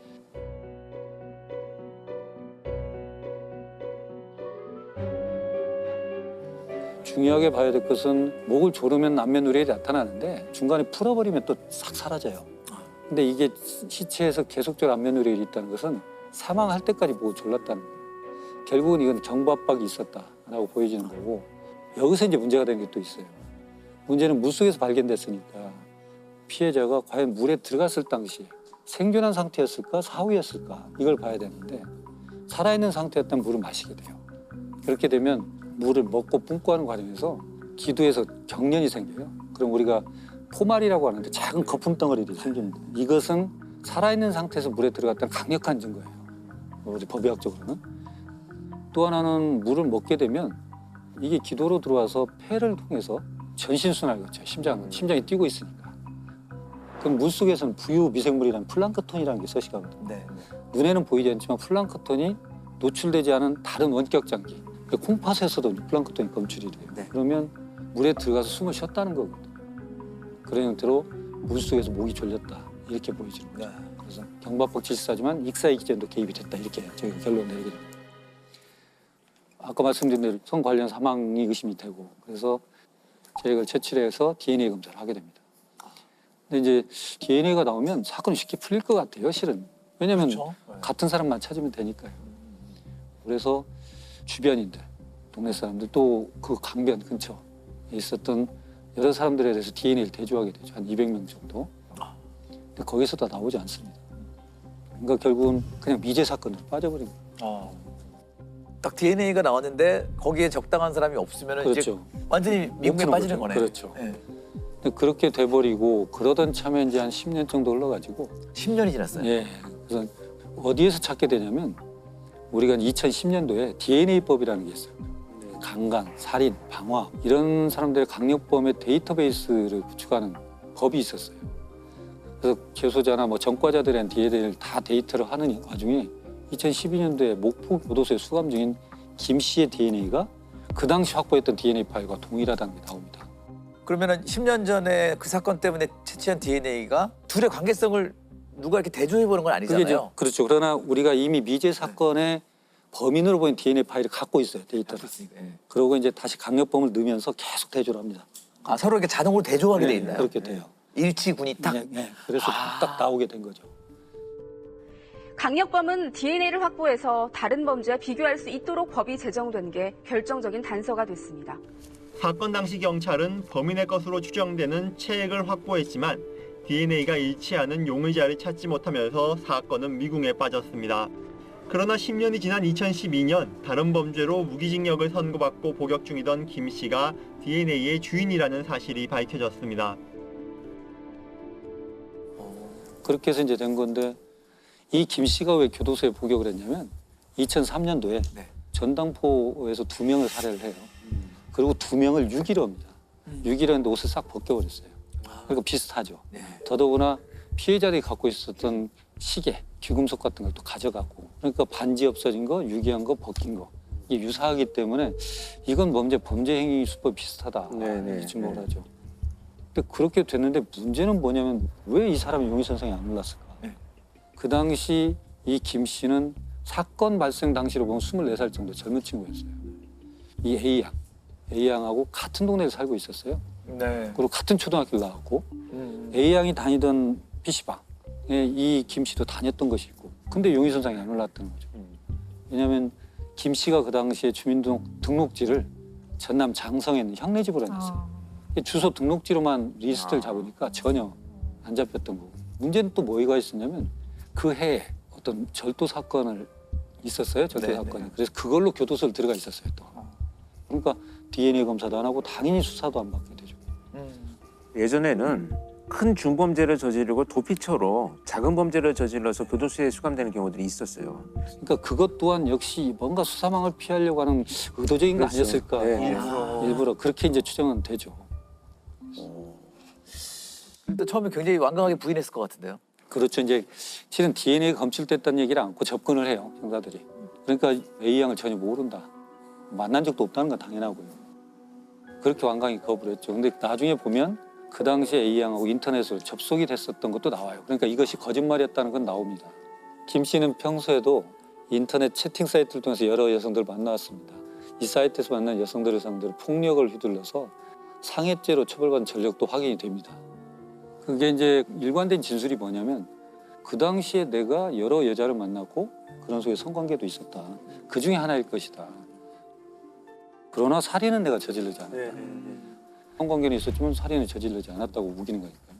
중요하게 봐야 될 것은 목을 조르면 안면 우려이 나타나는데 중간에 풀어버리면 또 싹 사라져요. 근데 이게 시체에서 계속적으로 안면 우려이 있다는 것은 사망할 때까지 목을 졸랐다는 거예요. 결국은 이건 경부 압박이 있었다라고 보여지는 거고 여기서 이제 문제가 되는 게 또 있어요. 문제는 물속에서 발견됐으니까 피해자가 과연 물에 들어갔을 당시 생존한 상태였을까 사후였을까 이걸 봐야 되는데 살아있는 상태였다면 물을 마시게 돼요. 그렇게 되면 물을 먹고 뿜고 하는 과정에서 기도에서 경련이 생겨요. 그럼 우리가 포말이라고 하는데 작은 거품 덩어리들이 생깁니다. 이것은 살아있는 상태에서 물에 들어갔다는 강력한 증거예요. 우리 법의학적으로는. 또 하나는 물을 먹게 되면 이게 기도로 들어와서 폐를 통해서 전신순환을 거쳐요. 심장이 뛰고 있으니까. 그럼 물속에서는 부유 미생물이라는 플랑크톤이라는 게 서식하거든요. 네. 눈에는 보이지 않지만 플랑크톤이 노출되지 않은 다른 원격 장기. 콩팥에서도 플랑크톤이 검출이 돼요. 네. 그러면 물에 들어가서 숨을 쉬었다는 거거든요. 그런 형태로 물속에서 목이 졸렸다. 이렇게 보여지는 거죠. 그래서 경부압박 질사지만 익사의 기전도 개입이 됐다. 이렇게 저희가 결론을 내리게 됩니다. 아까 말씀드린 대로 성 관련 사망이 의심이 되고 그래서 저희가 채취해서 DNA 검사를 하게 됩니다. 근데 이제 DNA가 나오면 사건이 쉽게 풀릴 것 같아요. 실은. 왜냐하면 그렇죠. 같은 사람만 찾으면 되니까요. 그래서 주변인들, 동네 사람들 또 그 강변 근처에 있었던 여러 사람들에 대해서 DNA를 대조하게 되죠. 한 200명 정도. 근데 거기서 다 나오지 않습니다. 그러니까 결국은 그냥 미제 사건으로 빠져버린 거예요. 딱 DNA가 나왔는데 거기에 적당한 사람이 없으면 이제 그렇죠. 완전히 미국에 빠지는 거죠. 거네. 그렇죠. 네. 근데 그렇게 돼버리고 그러던 참에 이제 한 10년 정도 흘러가지고 10년이 지났어요? 예. 그래서 어디에서 찾게 되냐면 우리가 2010년도에 DNA법이라는 게 있어요. 강간, 살인, 방화 이런 사람들의 강력범의 데이터베이스를 구축하는 법이 있었어요. 그래서 재소자나 뭐 전과자들에 대한 DNA를 다 데이터를 하는 와중에 2012년도에 목포 교도소에 수감 중인 김 씨의 DNA가 그 당시 확보했던 DNA 파일과 동일하다는 게 나옵니다. 그러면은 10년 전에 그 사건 때문에 채취한 DNA가 둘의 관계성을 누가 이렇게 대조해 보는 건 아니잖아요. 그렇죠. 그러나 우리가 이미 미제 사건의 범인으로 보인 DNA 파일을 갖고 있어요. 데이터를. 그러고 이제 다시 강력범을 넣으면서 계속 대조를 합니다. 아, 서로 이렇게 자동으로 대조하게 돼 있나요? 그렇게 돼요. 일치군이 딱. 네. 그래서 딱 나오게 된 거죠. 강력범은 DNA를 확보해서 다른 범죄와 비교할 수 있도록 법이 제정된 게 결정적인 단서가 됐습니다. 사건 당시 경찰은 범인의 것으로 추정되는 체액을 확보했지만 DNA가 일치하는 용의자를 찾지 못하면서 사건은 미궁에 빠졌습니다. 그러나 10년이 지난 2012년 다른 범죄로 무기징역을 선고받고 복역 중이던 김 씨가 DNA의 주인이라는 사실이 밝혀졌습니다. 그렇게 해서 이제 된 건데 이 김 씨가 왜 교도소에 복역을 했냐면 2003년도에 전당포에서 2명을 살해를 해요. 그리고 2명을 유기로 합니다. 유기로 했는데 옷을 싹 벗겨버렸어요. 그러니까 비슷하죠. 더더구나 피해자들이 갖고 있었던 시계, 귀금속 같은 걸 또 가져가고 그러니까 반지 없어진 거, 유기한 거, 벗긴 거 이게 유사하기 때문에 이건 범죄 행위 수법 비슷하다 이렇게 지목을 하죠. 근데 그렇게 됐는데 문제는 뭐냐면 왜 이 사람이 용의선상에 안 올랐을까? 그 당시 이 김 씨는 사건 발생 당시로 보면 24살 정도 젊은 친구였어요. 이 A양하고 같은 동네에 살고 있었어요. 그리고 같은 초등학교를 나왔고 A양이 다니던 PC방에 이 김 씨도 다녔던 것이고 근데 용의선상에 안 올랐던 거죠. 왜냐하면 김 씨가 그 당시에 주민등록지를 전남 장성에 있는 형네 집으로 해놨어요. 주소 등록지로만 리스트를 잡으니까 전혀 안 잡혔던 거고 문제는 또 뭐가 있었냐면 그 해에 어떤 절도 사건을 있었어요. 절도 사건이. 그래서 그걸로 교도소를 들어가 있었어요. 또. 그러니까 DNA 검사도 안 하고 당연히 수사도 안 받게 되죠. 예전에는 큰 중범죄를 저지르고 도피처로 작은 범죄를 저질러서 교도소에 수감되는 경우들이 있었어요. 그러니까 그것 또한 역시 뭔가 수사망을 피하려고 하는 의도적인 거 아니었을까. 일부러 그렇게 이제 추정은 되죠. 일단 처음에 굉장히 완강하게 부인했을 것 같은데요. 그렇죠. 이제 실은 DNA가 검출됐다는 얘기를 안고 접근을 해요. 형사들이. 그러니까 A양을 전혀 모른다. 만난 적도 없다는 건 당연하고요. 그렇게 완강히 거부를 했죠. 근데 나중에 보면 그 당시에 A양하고 인터넷으로 접속이 됐었던 것도 나와요. 그러니까 이것이 거짓말이었다는 건 나옵니다. 김 씨는 평소에도 인터넷 채팅 사이트를 통해서 여러 여성들을 만나왔습니다. 이 사이트에서 만난 여성들을 상대로 폭력을 휘둘러서 상해죄로 처벌받은 전력도 확인이 됩니다. 그게 이제 일관된 진술이 뭐냐면 그 당시에 내가 여러 여자를 만났고 그런 속에 성관계도 있었다. 그 중에 하나일 것이다. 그러나 살인은 내가 저지르지 않았다. 성관계는 있었지만 살인을 저지르지 않았다고 우기는 거니까요.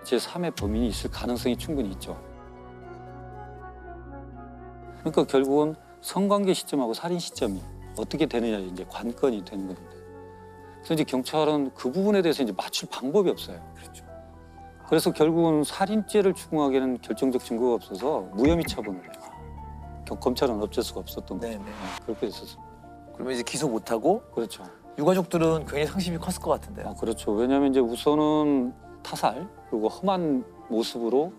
제3의 범인이 있을 가능성이 충분히 있죠. 그러니까 결국은 성관계 시점하고 살인 시점이 어떻게 되느냐 이제 관건이 되는 겁니다. 그래서 이제 경찰은 그 부분에 대해서 이제 맞출 방법이 없어요. 그렇죠. 그래서 결국은 살인죄를 추궁하기에는 결정적 증거가 없어서 무혐의 처분을 해요. 검찰은 어쩔 수가 없었던 거죠. 그렇게 됐었습니다. 그러면 이제 기소 못하고 그렇죠. 유가족들은 굉장히 상심이 컸을 것 같은데요. 그렇죠. 왜냐하면 이제 우선은 타살 그리고 험한 모습으로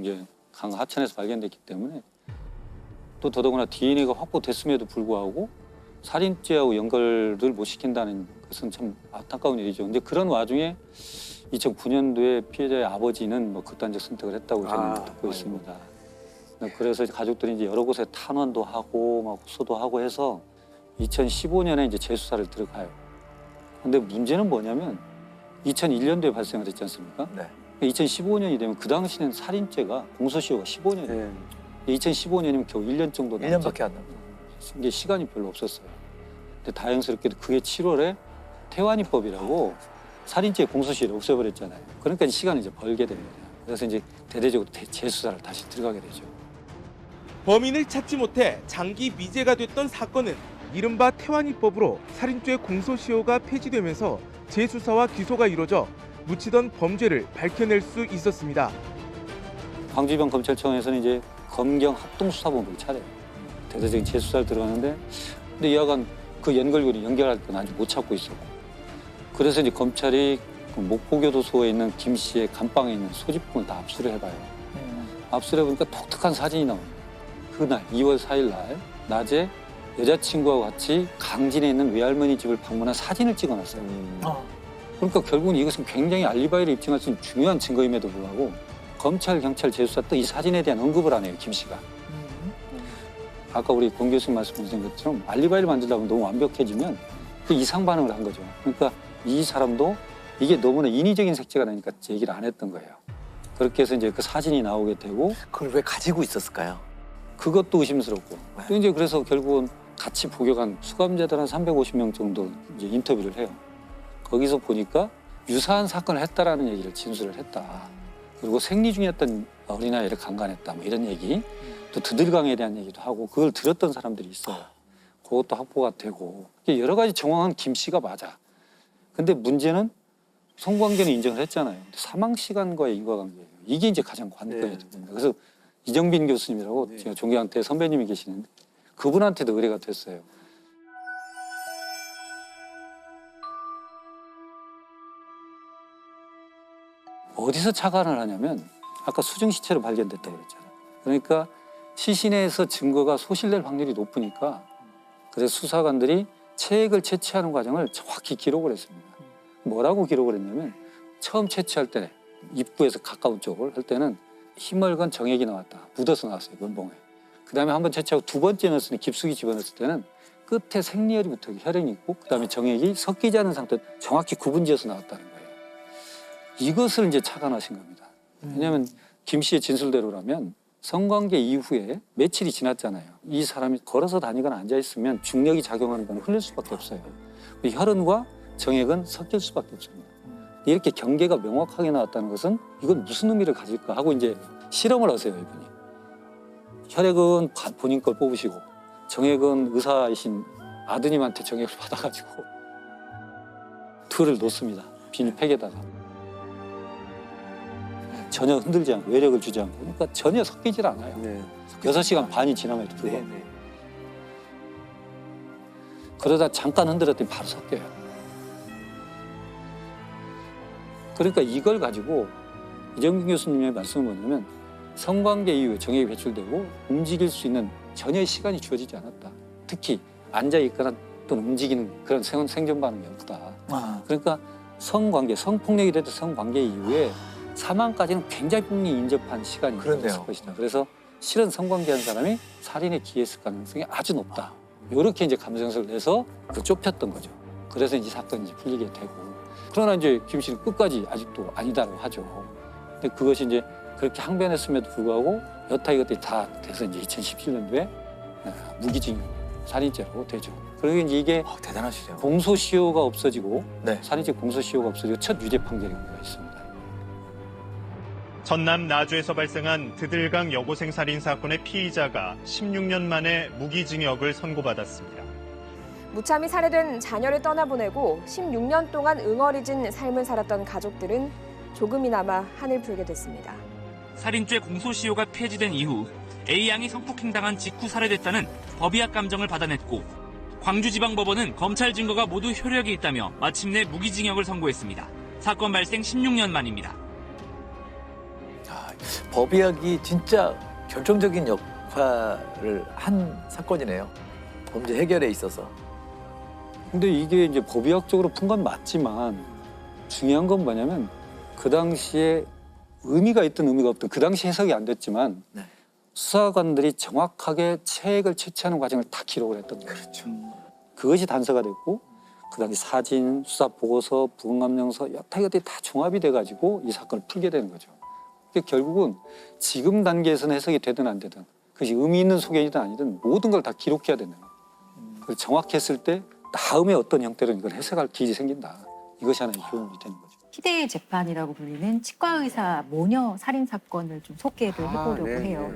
이제 강 하천에서 발견됐기 때문에 또 더더구나 DNA가 확보됐음에도 불구하고 살인죄하고 연결을 못 시킨다는 것은 참 안타까운 일이죠. 근데 그런 와중에 2009년도에 피해자의 아버지는 뭐 극단적 선택을 했다고 저는 듣고 있습니다. 그래서 가족들이 이제 여러 곳에 탄원도 하고 막 호소도 하고 해서 2015년에 이제 재수사를 들어가요. 근데 문제는 뭐냐면 2001년도에 발생을 했지 않습니까? 2015년이 되면 그 당시는 살인죄가 공소시효가 15년이에요. 2015년이면 겨우 1년 정도 남았죠. 1년밖에 안 남았어요. 이게 시간이 별로 없었어요. 근데 다행스럽게도 그게 7월에 태완이법이라고 살인죄 공소시효를 없애버렸잖아요. 그러니까 시간을 이제 벌게 됩니다. 그래서 이제 대대적으로 재수사를 다시 들어가게 되죠. 범인을 찾지 못해 장기 미제가 됐던 사건은 이른바 태완이법으로 살인죄 공소시효가 폐지되면서 재수사와 기소가 이루어져 묻히던 범죄를 밝혀낼 수 있었습니다. 광주지방 검찰청에서는 이제 검경 합동수사본부를 차려요. 대대적인 재수사를 들어가는데 근데 여하간 그 연결고리 연결할 건 아직 못 찾고 있었고 그래서 이제 검찰이 그 목포교도소에 있는 김 씨의 감방에 있는 소지품을 다 압수를 해봐요. 압수를 해보니까 독특한 사진이 나옵니다. 그날 2월 4일 날 낮에 여자친구와 같이 강진에 있는 외할머니 집을 방문한 사진을 찍어놨어요. 그러니까 결국은 이것은 굉장히 알리바이를 입증할 수 있는 중요한 증거임에도 불구하고 검찰, 경찰 재수사 또 이 사진에 대한 언급을 안 해요, 김 씨가. 아까 우리 권 교수님 말씀하신 것처럼 알리바이를 만들다 보면 너무 완벽해지면 그 이상 반응을 한 거죠. 그러니까 이 사람도 이게 너무나 인위적인 색채가 나니까 얘기를 안 했던 거예요. 그렇게 해서 이제 그 사진이 나오게 되고 그걸 왜 가지고 있었을까요? 그것도 의심스럽고 또 이제 그래서 결국은 같이 복역한 수감자들 한 350명 정도 이제 인터뷰를 해요. 거기서 보니까 유사한 사건을 했다라는 얘기를 진술을 했다. 그리고 생리 중이었던 어린아이를 강간했다. 뭐 이런 얘기. 또 드들강에 대한 얘기도 하고 그걸 들었던 사람들이 있어요. 그것도 확보가 되고 여러 가지 정황은 김 씨가 맞아. 근데 문제는 성관계는 인정을 했잖아요. 근데 사망 시간과의 인과관계예요. 이게 이제 가장 관건이 됩니다. 그래서 이정빈 교수님이라고 제가 존경한테 선배님이 계시는데 그분한테도 의뢰가 됐어요. 어디서 착안을 하냐면 아까 수중 시체로 발견됐다고 그랬잖아요. 그러니까 시신에서 증거가 소실될 확률이 높으니까 그래서 수사관들이 체액을 채취하는 과정을 정확히 기록을 했습니다. 뭐라고 기록을 했냐면 처음 채취할 때 입구에서 가까운 쪽을 할 때는 희멀건 정액이 나왔다. 묻어서 나왔어요. 면봉에. 그다음에 한번 채취하고 두 번째 넣었으니 깊숙이 집어넣었을 때는 끝에 생리혈이 붙어 혈흔이 있고 그다음에 정액이 섞이지 않은 상태 정확히 구분지어서 나왔다는 거예요. 이것을 이제 착안하신 겁니다. 왜냐하면 김 씨의 진술대로라면 성관계 이후에 며칠이 지났잖아요. 이 사람이 걸어서 다니거나 앉아있으면 중력이 작용하는 건 흘릴 수밖에 없어요. 혈흔과 정액은 섞일 수밖에 없습니다. 이렇게 경계가 명확하게 나왔다는 것은 이건 무슨 의미를 가질까 하고 이제 실험을 하세요, 이분이. 혈액은 본인 걸 뽑으시고 정액은 의사이신 아드님한테 정액을 받아가지고 둘을 놓습니다. 비닐팩에다가. 전혀 흔들지 않고 외력을 주지 않고 그러니까 전혀 섞이질 않아요. 6시간 반이 지남에도 불구하고. 그러다 잠깐 흔들었더니 바로 섞여요. 그러니까 이걸 가지고 이정빈 교수님의 말씀은 뭐냐면 성관계 이후에 정액이 배출되고 움직일 수 있는 전혀 시간이 주어지지 않았다. 특히 앉아있거나 또는 움직이는 그런 생존 반응이 없다. 그러니까 성관계, 성폭력이 됐던 성관계 이후에 사망까지는 굉장히 인접한 시간이 있을 것이다. 그래서 실은 성관계한 사람이 살인에 기했을 가능성이 아주 높다. 이렇게 이제 감정서를 내서 좁혔던 거죠. 그래서 이제 사건이 이제 풀리게 되고. 그러나 이제 김 씨는 끝까지 아직도 아니다라고 하죠. 근데 그것이 이제 그렇게 항변했음에도 불구하고 여타 이것들이 다 돼서 이제 2017년도에 무기징역 살인죄로 되죠. 그리고 이제 이게 대단하시죠. 공소시효가 없어지고 살인죄 공소시효가 없어지고 첫 유죄 판결이 있습니다. 전남 나주에서 발생한 드들강 여고생 살인 사건의 피의자가 16년 만에 무기징역을 선고받았습니다. 무참히 살해된 자녀를 떠나보내고 16년 동안 응어리진 삶을 살았던 가족들은 조금이나마 한을 풀게 됐습니다. 살인죄 공소시효가 폐지된 이후 A양이 성폭행당한 직후 살해됐다는 법의학 감정을 받아냈고 광주지방법원은 검찰 증거가 모두 효력이 있다며 마침내 무기징역을 선고했습니다. 사건 발생 16년 만입니다. 법의학이 진짜 결정적인 역할을 한 사건이네요. 범죄 해결에 있어서. 근데 이게 이제 법의학적으로 푼 건 맞지만 중요한 건 뭐냐면 그 당시에 의미가 있든 의미가 없든 그 당시 해석이 안 됐지만 수사관들이 정확하게 체액을 채취하는 과정을 다 기록을 했던 거예요. 그렇죠. 그것이 단서가 됐고 그 당시 사진, 수사 보고서, 부검감정서 여타 이것들이 다 종합이 돼가지고 이 사건을 풀게 되는 거죠. 그러니까 결국은 지금 단계에서는 해석이 되든 안 되든 그것이 의미 있는 소견이든 아니든 모든 걸 다 기록해야 되는 거예요. 그걸 정확했을 때 다음에 어떤 형태로 이걸 해석할 길이 생긴다. 이것이 하나의 교훈이 되는 거죠. 희대의 재판이라고 불리는 치과의사 모녀 살인 사건을 좀 소개를 해보려고 해요.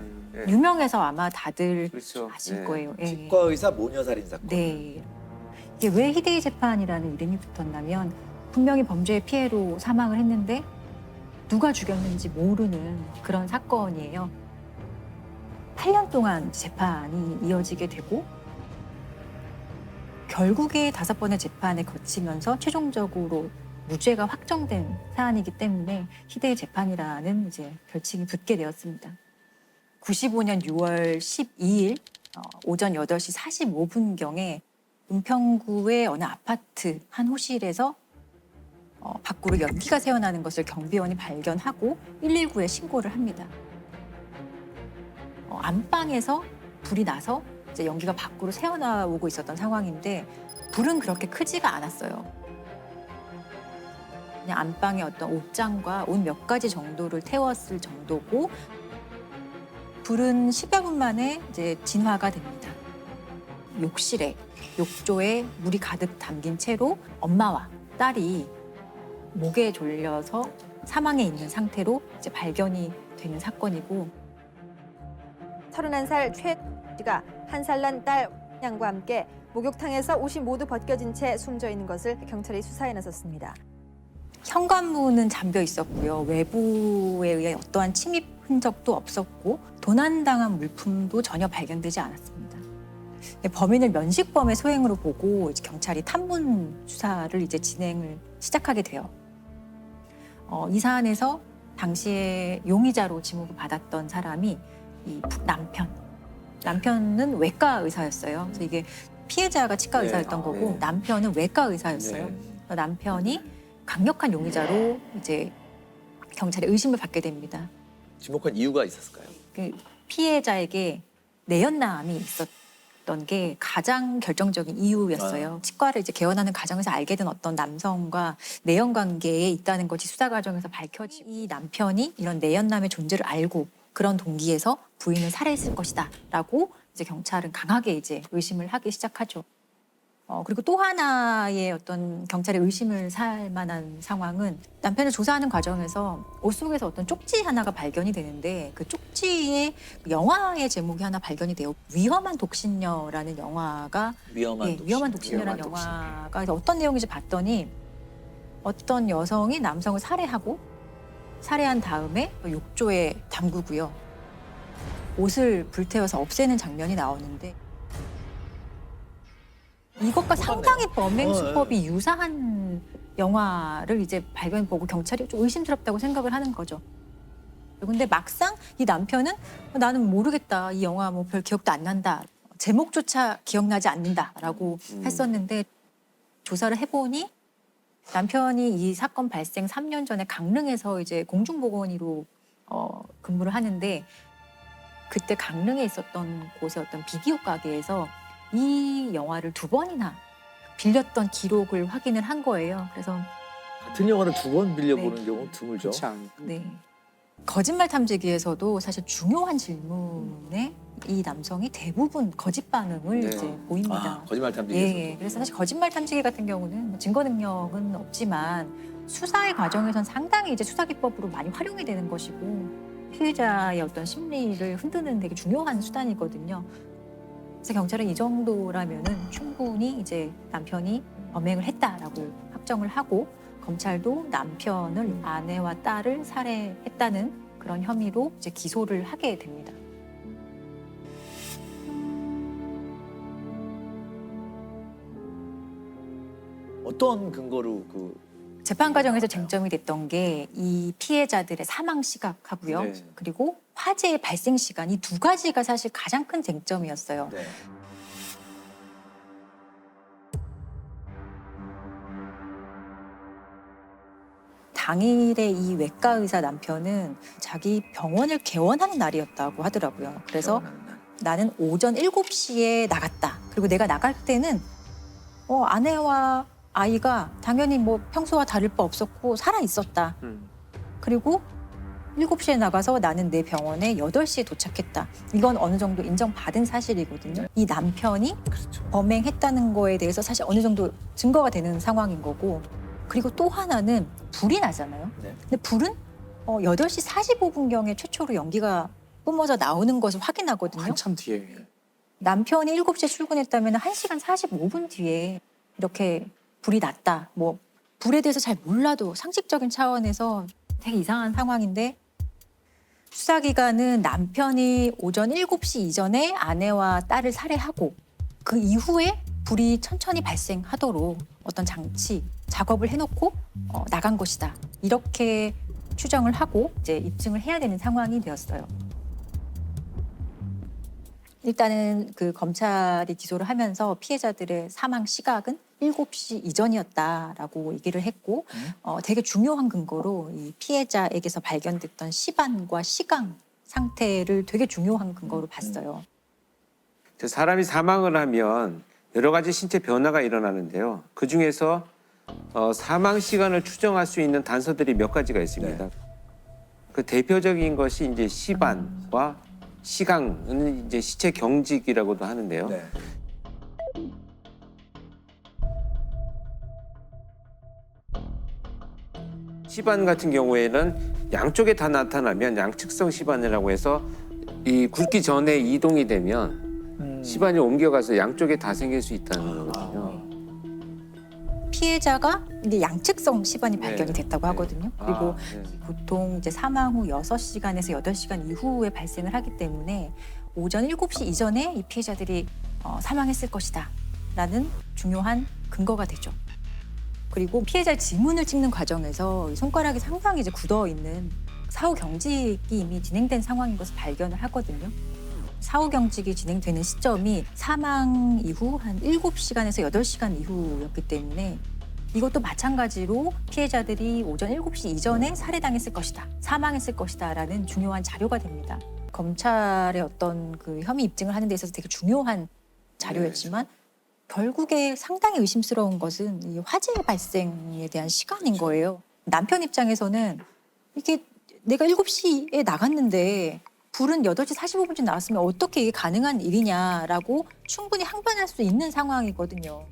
유명해서 아마 다들 아실 거예요. 치과의사 모녀 살인 사건. 네. 이게 왜 희대의 재판이라는 이름이 붙었냐면 분명히 범죄의 피해로 사망을 했는데 누가 죽였는지 모르는 그런 사건이에요. 8년 동안 재판이 이어지게 되고 결국에 5번의 재판을 거치면서 최종적으로 무죄가 확정된 사안이기 때문에 희대의 재판이라는 이제 별칭이 붙게 되었습니다. 95년 6월 12일 오전 8시 45분경에 은평구의 어느 아파트 한 호실에서 밖으로 연기가 새어나는 것을 경비원이 발견하고 119에 신고를 합니다. 안방에서 불이 나서 이제 연기가 밖으로 새어나오고 있었던 상황인데 불은 그렇게 크지가 않았어요. 그냥 안방에 어떤 옷장과 옷 몇 가지 정도를 태웠을 정도고 불은 10여 분 만에 이제 진화가 됩니다. 욕실에, 욕조에 물이 가득 담긴 채로 엄마와 딸이 목에 졸려서 사망해 있는 상태로 이제 발견이 되는 사건이고 31살 최 씨가 1살 난 딸 양과 함께 목욕탕에서 옷이 모두 벗겨진 채 숨져 있는 것을 경찰이 수사에 나섰습니다. 현관문은 잠겨 있었고요. 외부에 의해 어떠한 침입 흔적도 없었고 도난당한 물품도 전혀 발견되지 않았습니다. 범인을 면식범의 소행으로 보고 이제 경찰이 탐문 수사를 이제 진행을 시작하게 돼요. 이 사안에서 당시에 용의자로 지목을 받았던 사람이 이 남편은 외과 의사였어요. 그래서 이게 피해자가 치과 의사였던 거고 남편은 외과 의사였어요. 남편이 강력한 용의자로 이제 경찰의 의심을 받게 됩니다. 지목한 이유가 있었을까요? 그 피해자에게 내연남이 있었던 게 가장 결정적인 이유였어요. 치과를 이제 개원하는 과정에서 알게 된 어떤 남성과 내연 관계에 있다는 것이 수사 과정에서 밝혀지고 이 남편이 이런 내연남의 존재를 알고 그런 동기에서 부인을 살해했을 것이다라고 이제 경찰은 강하게 이제 의심을 하기 시작하죠. 그리고 또 하나의 어떤 경찰의 의심을 살 만한 상황은 남편을 조사하는 과정에서 옷 속에서 어떤 쪽지 하나가 발견이 되는데 그 쪽지에 영화의 제목이 하나 발견이 돼요. 위험한 독신녀라는 영화가 위험한 독신녀라는 영화가 어떤 내용인지 봤더니 어떤 여성이 남성을 살해한 다음에 욕조에 담그고요. 옷을 불태워서 없애는 장면이 나오는데 이것과 상당히 범행 수법이 유사한 영화를 이제 발견해보고 경찰이 좀 의심스럽다고 생각을 하는 거죠. 근데 막상 이 남편은 나는 모르겠다. 이 영화 뭐 별 기억도 안 난다. 제목조차 기억나지 않는다라고 했었는데 조사를 해보니 남편이 이 사건 발생 3년 전에 강릉에서 이제 공중보건의로 근무를 하는데 그때 강릉에 있었던 곳의 어떤 비디오 가게에서 이 영화를 2번이나 빌렸던 기록을 확인을 한 거예요. 그래서 같은 영화를 2번 빌려보는 경우는 드물죠. 네. 거짓말 탐지기에서도 사실 중요한 질문에 이 남성이 대부분 거짓 반응을 이제 보입니다. 거짓말 탐지기에서. 예, 그래서 사실 거짓말 탐지기 같은 경우는 증거 능력은 없지만 수사의 과정에선 상당히 이제 수사 기법으로 많이 활용이 되는 것이고 피해자의 어떤 심리를 흔드는 되게 중요한 수단이거든요. 그래서 경찰은 이 정도라면은 충분히 이제 남편이 범행을 했다라고 확정을 하고 검찰도 남편을 아내와 딸을 살해했다는 그런 혐의로 이제 기소를 하게 됩니다. 어떤 근거로 재판 과정에서 쟁점이 됐던 게 이 피해자들의 사망 시각하고요. 그리고 화재의 발생 시간 이 2가지가 사실 가장 큰 쟁점이었어요. 당일에 이 외과 의사 남편은 자기 병원을 개원하는 날이었다고 하더라고요. 그래서 나는 오전 7시에 나갔다. 그리고 내가 나갈 때는 아내와 아이가 당연히 뭐 평소와 다를 바 없었고 살아 있었다. 그리고 7시에 나가서 나는 내 병원에 8시에 도착했다. 이건 어느 정도 인정받은 사실이거든요. 이 남편이 범행했다는 거에 대해서 사실 어느 정도 증거가 되는 상황인 거고 그리고 또 하나는 불이 나잖아요. 근데 불은 8시 45분경에 최초로 연기가 뿜어져 나오는 것을 확인하거든요. 한참 뒤에. 남편이 7시에 출근했다면 1시간 45분 뒤에 이렇게 불이 났다. 뭐 불에 대해서 잘 몰라도 상식적인 차원에서 되게 이상한 상황인데 수사기관은 남편이 오전 7시 이전에 아내와 딸을 살해하고 그 이후에 불이 천천히 발생하도록 어떤 장치, 작업을 해놓고 나간 것이다. 이렇게 추정을 하고 이제 입증을 해야 되는 상황이 되었어요. 일단은 그 검찰이 기소를 하면서 피해자들의 사망 시각은 7시 이전이었다라고 얘기를 했고 되게 중요한 근거로 이 피해자에게서 발견됐던 시반과 시강 상태를 되게 중요한 근거로 봤어요. 사람이 사망을 하면 여러 가지 신체 변화가 일어나는데요. 그중에서 사망 시간을 추정할 수 있는 단서들이 몇 가지가 있습니다. 그 대표적인 것이 이제 시반과 시강은 이제 시체 경직이라고도 하는데요. 네. 시반 같은 경우에는 양쪽에 다 나타나면 양측성 시반이라고 해서 이 굵기 전에 이동이 되면 시반이 옮겨가서 양쪽에 다 생길 수 있다는 거거든요. 피해자가 이제 양측성 시반이 네. 발견이 됐다고 하거든요. 그리고 보통 이제 사망 후 6시간에서 8시간 이후에 발생을 하기 때문에 오전 7시 이전에 이 피해자들이 사망했을 것이다 라는 중요한 근거가 되죠. 그리고 피해자의 지문을 찍는 과정에서 손가락이 상당히 이제 굳어 있는 사후 경직이 이미 진행된 상황인 것을 발견을 하거든요. 사후 경직이 진행되는 시점이 사망 이후 한 7시간에서 8시간 이후였기 때문에 이것도 마찬가지로 피해자들이 오전 7시 이전에 살해당했을 것이다, 사망했을 것이다 라는 중요한 자료가 됩니다. 검찰의 어떤 그 혐의 입증을 하는 데 있어서 되게 중요한 자료였지만 결국에 상당히 의심스러운 것은 이 화재 발생에 대한 시간인 거예요. 남편 입장에서는 이게 내가 7시에 나갔는데 불은 8시 45분쯤 나왔으면 어떻게 이게 가능한 일이냐라고 충분히 항변할 수 있는 상황이거든요.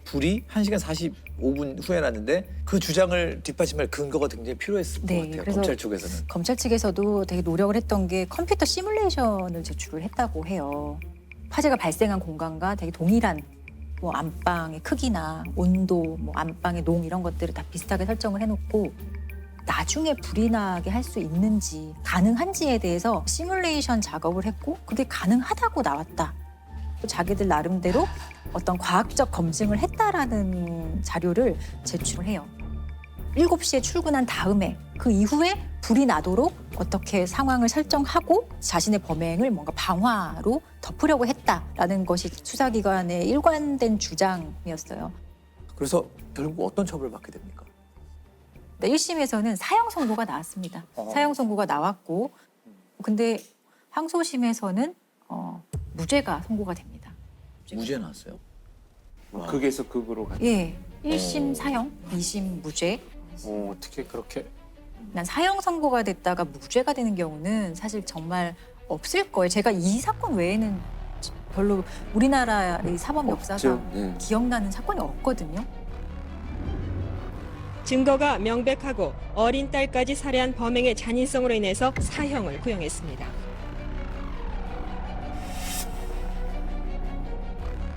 불이 1시간 45분 후에 났는데 그 주장을 뒷받침할 근거가 굉장히 필요했을 것 같아요. 그래서 검찰 쪽에서는. 검찰 측에서도 되게 노력을 했던 게 컴퓨터 시뮬레이션을 제출을 했다고 해요. 화재가 발생한 공간과 되게 동일한 뭐 안방의 크기나 온도, 뭐 안방의 농 이런 것들을 다 비슷하게 설정을 해놓고 나중에 불이 나게 할 수 있는지 가능한지에 대해서 시뮬레이션 작업을 했고 그게 가능하다고 나왔다. 자기들 나름대로 어떤 과학적 검증을 했다라는 자료를 제출을 해요. 7시에 출근한 다음에 그 이후에 불이 나도록 어떻게 상황을 설정하고 자신의 범행을 뭔가 방화로 덮으려고 했다라는 것이 수사기관의 일관된 주장이었어요. 그래서 결국 어떤 처벌을 받게 됩니까? 1심에서는 사형 선고가 나왔습니다. 사형 선고가 나왔고 근데 항소심에서는 무죄가 선고가 됩니다. 무죄 나왔어요? 극에서 극으로 가죠. 예, 1심 사형, 2심 무죄. 어떻게 그렇게? 난 사형 선고가 됐다가 무죄가 되는 경우는 사실 정말 없을 거예요. 제가 이 사건 외에는 별로 우리나라의 사법 역사상 기억나는 사건이 없거든요. 증거가 명백하고 어린 딸까지 살해한 범행의 잔인성으로 인해서 사형을 구형했습니다.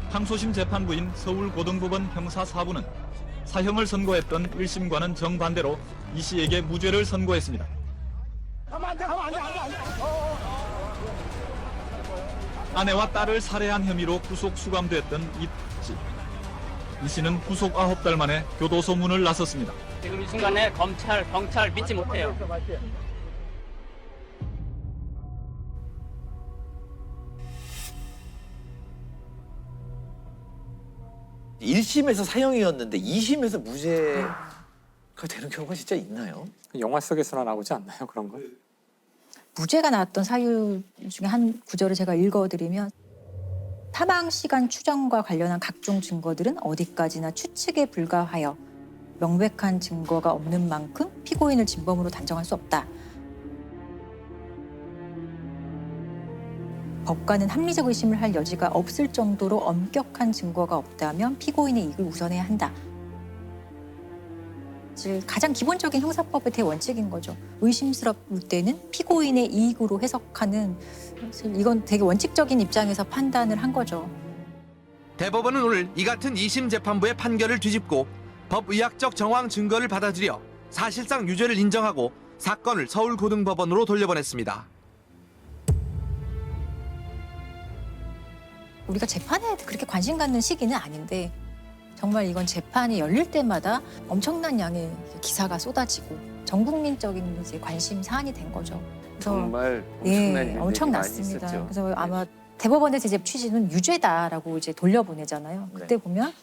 항소심 재판부인 서울고등법원 형사 4부는 사형을 선고했던 1심과는 정반대로 이 씨에게 무죄를 선고했습니다. 아내와 딸을 살해한 혐의로 구속 수감됐던 이 씨. 이 씨는 구속 9달 만에 교도소 문을 나섰습니다. 지금 이 순간에 검찰, 경찰 믿지 못해요. 일심에서 사형이었는데 2심에서 무죄가 되는 경우가 진짜 있나요? 영화 속에서나 나오지 않나요, 그런 거? 무죄가 나왔던 사유 중에 한 구절을 제가 읽어드리면 사망 시간 추정과 관련한 각종 증거들은 어디까지나 추측에 불과하여 명백한 증거가 없는 만큼 피고인을 진범으로 단정할 수 없다. 법관은 합리적 의심을 할 여지가 없을 정도로 엄격한 증거가 없다면 피고인의 이익을 우선해야 한다. 가장 기본적인 형사법의 대원칙인 거죠. 의심스러울 때는 피고인의 이익으로 해석하는, 이건 되게 원칙적인 입장에서 판단을 한 거죠. 대법원은 오늘 이 같은 2심 재판부의 판결을 뒤집고 법의학적 정황 증거를 받아들여 사실상 유죄를 인정하고 사건을 서울고등법원으로 돌려보냈습니다. 우리가 재판에 그렇게 관심 갖는 시기는 아닌데 정말 이건 재판이 열릴 때마다 엄청난 양의 기사가 쏟아지고 전 국민적인 이제 관심 사안이 된 거죠. 그래서 정말 엄청난 일들이 엄청났습니다. 많이 있었죠. 그래서 아마 대법원의 제 취지는 유죄다라고 이제 돌려보내잖아요. 그때 보면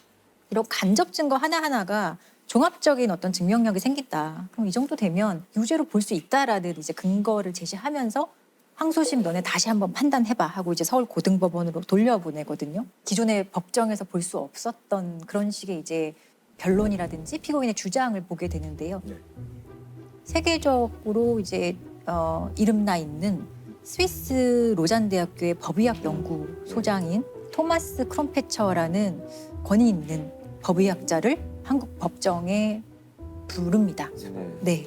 이런 간접 증거 하나하나가 종합적인 어떤 증명력이 생긴다. 그럼 이 정도 되면 유죄로 볼 수 있다라는 이제 근거를 제시하면서 항소심 너네 다시 한번 판단해봐 하고 이제 서울고등법원으로 돌려보내거든요. 기존의 법정에서 볼 수 없었던 그런 식의 이제 변론이라든지 피고인의 주장을 보게 되는데요. 세계적으로 이제 이름나 있는 스위스 로잔 대학교의 법의학 연구소장인 토마스 크롬페처라는 권위 있는 법의학자를 한국 법정에 부릅니다. 네.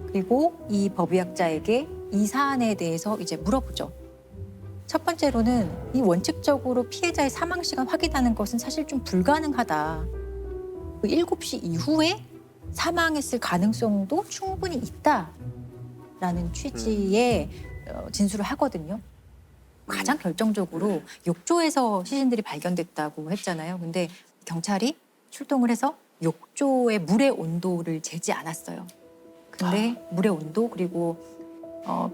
그리고 이 법의학자에게 이 사안에 대해서 이제 물어보죠. 첫 번째로는 이 원칙적으로 피해자의 사망 시간 확인하는 것은 사실 좀 불가능하다. 7시 이후에 사망했을 가능성도 충분히 있다라는 취지의 진술을 하거든요. 가장 결정적으로 욕조에서 시신들이 발견됐다고 했잖아요. 근데 경찰이 출동을 해서 욕조의 물의 온도를 재지 않았어요. 근데 물의 온도 그리고